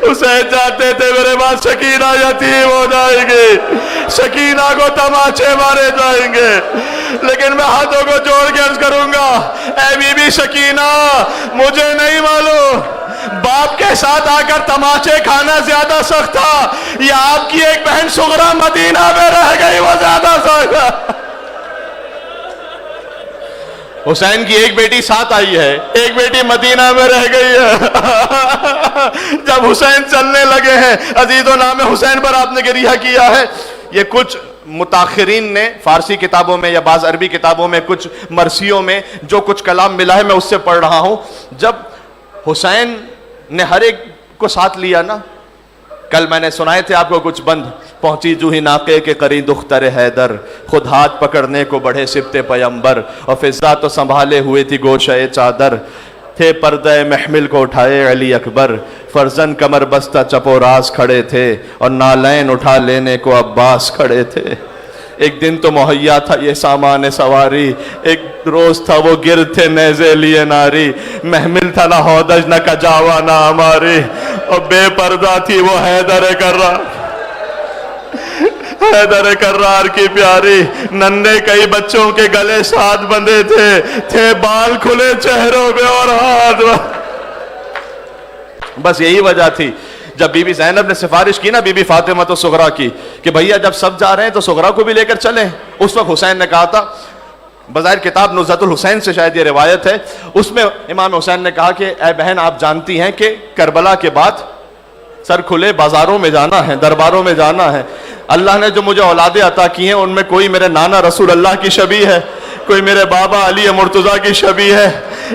حسین چاہتے تھے میرے بعد سکینہ یتیم ہو جائیں گے، سکینہ کو تماچے مارے جائیں گے، لیکن میں ہاتھوں کو جوڑ کے عرض کروں گا اے بی بی سکینہ، مجھے نہیں معلوم باپ کے ساتھ آ کر تماچے کھانا زیادہ سخت تھا یا آپ کی ایک بہن صغرا مدینہ میں رہ گئی وہ زیادہ سخت تھا۔ حسین کی ایک بیٹی ساتھ آئی ہے، ایک بیٹی مدینہ میں رہ گئی ہے۔ جب حسین چلنے لگے ہیں عزیزو، نام حسین پر آپ نے گریہ کیا ہے۔ یہ کچھ متاخرین نے فارسی کتابوں میں یا بعض عربی کتابوں میں، کچھ مرثیوں میں جو کچھ کلام ملا ہے میں اس سے پڑھ رہا ہوں۔ جب حسین نے ہر ایک کو ساتھ لیا نا، کل میں نے سنائے تھے آپ کو کچھ بند، پہنچی جو ہی ناقے کے قریب دختر حیدر، خود ہاتھ پکڑنے کو بڑھے سبت پیمبر، اور فضا تو سنبھالے ہوئے تھی گوشہ چادر، تھے پردہ محمل کو اٹھائے علی اکبر، فرزند کمر بستہ چپ و راز کھڑے تھے، اور نالین اٹھا لینے کو عباس کھڑے تھے۔ ایک دن تو مہیا تھا یہ سامان سواری، ایک روز تھا وہ گرد تھے نیزے لیے ناری، محمل تھا نہ ہودج نہ کجاوا نہ ہماری، اور بے پردہ تھی وہ حیدر کرا۔ حیدر کرار کی پیاری، ننھے کئی بچوں کے گلے ساتھ بندھے تھے بال کھلے چہروں پہ اور ہاتھ. بس یہی وجہ تھی جب بی بی زینب نے سفارش کی نا بی بی فاطمہ تو صغرا کی کہ بھئیہ جب سب جا رہے ہیں تو صغرا کو بھی لے کر چلیں. اس وقت حسین نے کہا تھا، بظاہر کتاب نزہۃ الحسین سے شاید یہ روایت ہے، اس میں امام حسین نے کہا کہ اے بہن آپ جانتی ہیں کہ کربلا کے بعد سر کھلے بازاروں میں جانا ہے، درباروں میں جانا ہے. اللہ نے جو مجھے اولادیں عطا کی ہیں ان میں کوئی میرے نانا رسول اللہ کی شبیہ ہے، کوئی میرے بابا علی مرتضیٰ کی شبیہ ہے،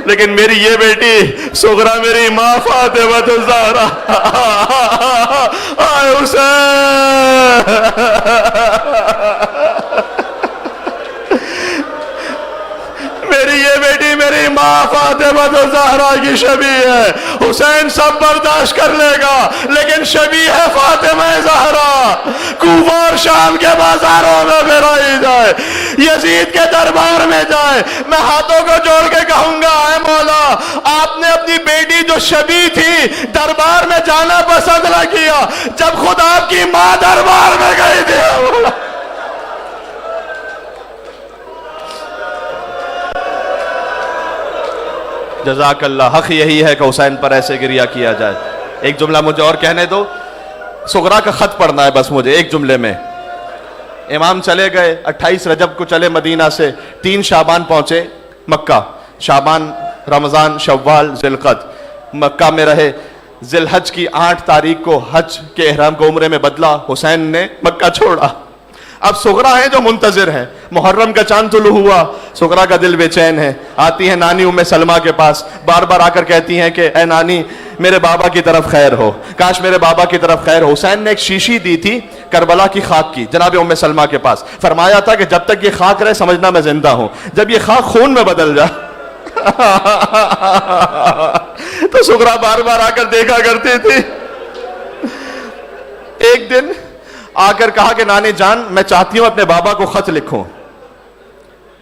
لیکن میری یہ بیٹی صغرا میری ماں فاطمہ الزہرا. آئے حسین، میری یہ بیٹی میری ماں فاطمہ الزہرا کی شبیہ ہے. حسین سب برداشت کر لے گا لیکن شبیہ ہے فاطمہ زہرا. کوفہ اور شام کے بازاروں میں پھرائی جائے، یزید کے دربار میں جائے، میں ہاتھوں کو جوڑ کے کہوں گا اے مولا آپ نے اپنی بیٹی جو شبیہ تھی دربار میں جانا پسند نہ کیا، جب خود آپ کی ماں دربار میں گئی تھی. جزاک اللہ. حق یہی ہے کہ حسین پر ایسے گریہ کیا جائے. ایک جملہ مجھے اور کہنے دو، صغرا کا خط پڑھنا ہے بس مجھے ایک جملے میں. امام چلے گئے 28 رجب کو چلے مدینہ سے، 3 شعبان پہنچے مکہ. شعبان، رمضان، شوال، ذی القعدہ مکہ میں رہے. ذی الحج کی 8 تاریخ کو حج کے احرام کو عمرے میں بدلا، حسین نے مکہ چھوڑا. اب صغرا ہیں جو منتظر ہیں، محرم کا چاند طلوع ہوا، صغرا کا دل بے چین ہے. آتی ہیں نانی ام سلمہ کے پاس، بار بار آ کر کہتی ہیں کہ اے نانی میرے بابا کی طرف خیر ہو، کاش میرے بابا کی طرف خیر ہو. حسین نے ایک شیشی دی تھی کربلا کی خاک کی جناب ام سلمہ کے پاس، فرمایا تھا کہ جب تک یہ خاک رہے سمجھنا میں زندہ ہوں، جب یہ خاک خون میں بدل جائے. تو صغرا بار بار آ کر دیکھا کرتی تھی. ایک دن آ کر کہا کہ نانی جان میں چاہتی ہوں اپنے بابا کو خط لکھوں.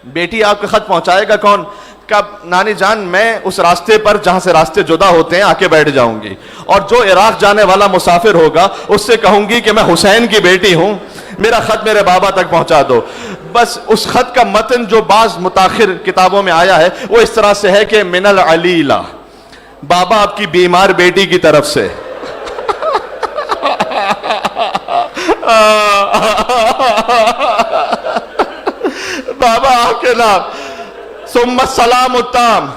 بیٹی آپ کا خط پہنچائے گا کون؟ کہا نانی جان میں اس راستے پر جہاں سے راستے جدا ہوتے ہیں آ کے بیٹھ جاؤں گی، اور جو عراق جانے والا مسافر ہوگا اس سے کہوں گی کہ میں حسین کی بیٹی ہوں، میرا خط میرے بابا تک پہنچا دو. بس اس خط کا متن جو بعض متاخر کتابوں میں آیا ہے وہ اس طرح سے ہے کہ من العلیلہ، بابا آپ کی بیمار بیٹی کی طرف سے. بابا آپ کے نام، ثم السلام التام،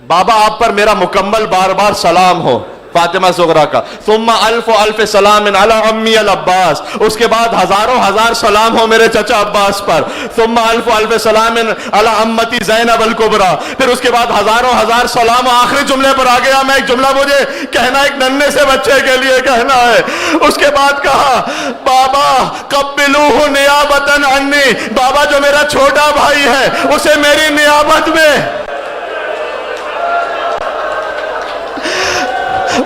بابا آپ پر میرا مکمل بار بار سلام ہو. فاطمہ صغرا کا ثم الف الف سلام علی امی العباس، اس کے بعد ہزاروں ہزار سلام ہو میرے چچا عباس پر. ثم الف الف سلام علی امتی زینب الکبریٰ، پھر اس کے بعد ہزاروں ہزار سلام. آخری جملے پر آ گیا میں، ایک جملہ مجھے کہنا ایک ننھے سے بچے کے لیے کہنا ہے. اس کے بعد کہا بابا قبلوہ نیابۃ عنی، بابا جو میرا چھوٹا بھائی ہے اسے میری نیابت میں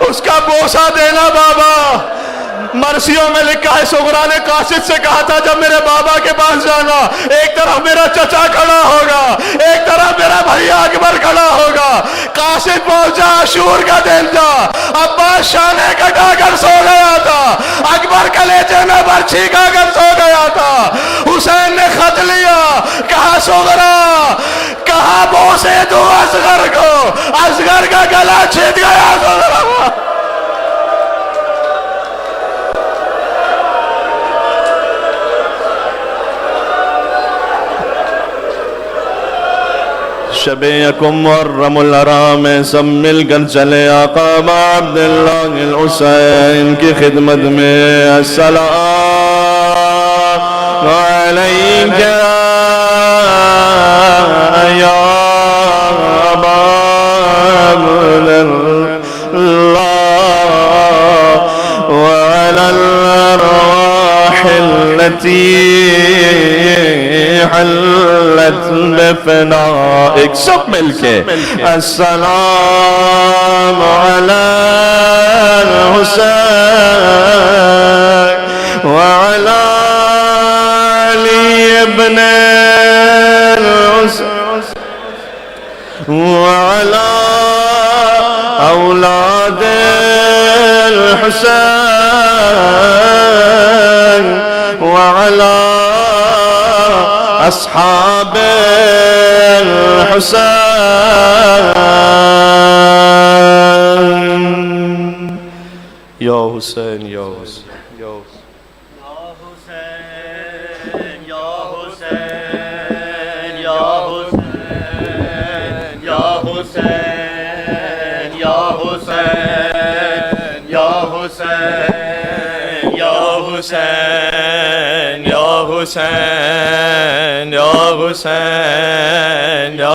اس کا بوسہ دینا. بابا مرثیوں میں لکھا ہے صغرا نے قاصد سے کہا تھا جب میرے بابا کے پاس جانا ایک طرف میرا چچا کھڑا ہوگا، ایک طرف میرا بھیا اکبر کھڑا ہوگا. قاصد پہنچا، عاشور کا دن تھا، عباس شانے کٹا کر سو گیا تھا، اکبر کلیجے میں برچھی کھا کر سو گیا تھا. حسین نے خط لیا، کہا صغرا، کہا بوسے دو اصغر کو، اصغر کا گلا چھٹ گیا. صغرا شب یکم محرم الحرام میں سب مل کر چلے آقا عبداللہ الحسین کی خدمت میں. السلام علیک یا ابا عبداللہ وعلی الارواح التي حلت بفنائک. سب مل کے السلام علی الحسین وعلی علی ابن الحسین وعلی اولاد الحسین أصحاب الحسين يا حسين يا حسين يا حسين يا حسين يا حسين يا حسين يا حسين يا حسين يا حسين يا حسين يا حسين يا حسين يا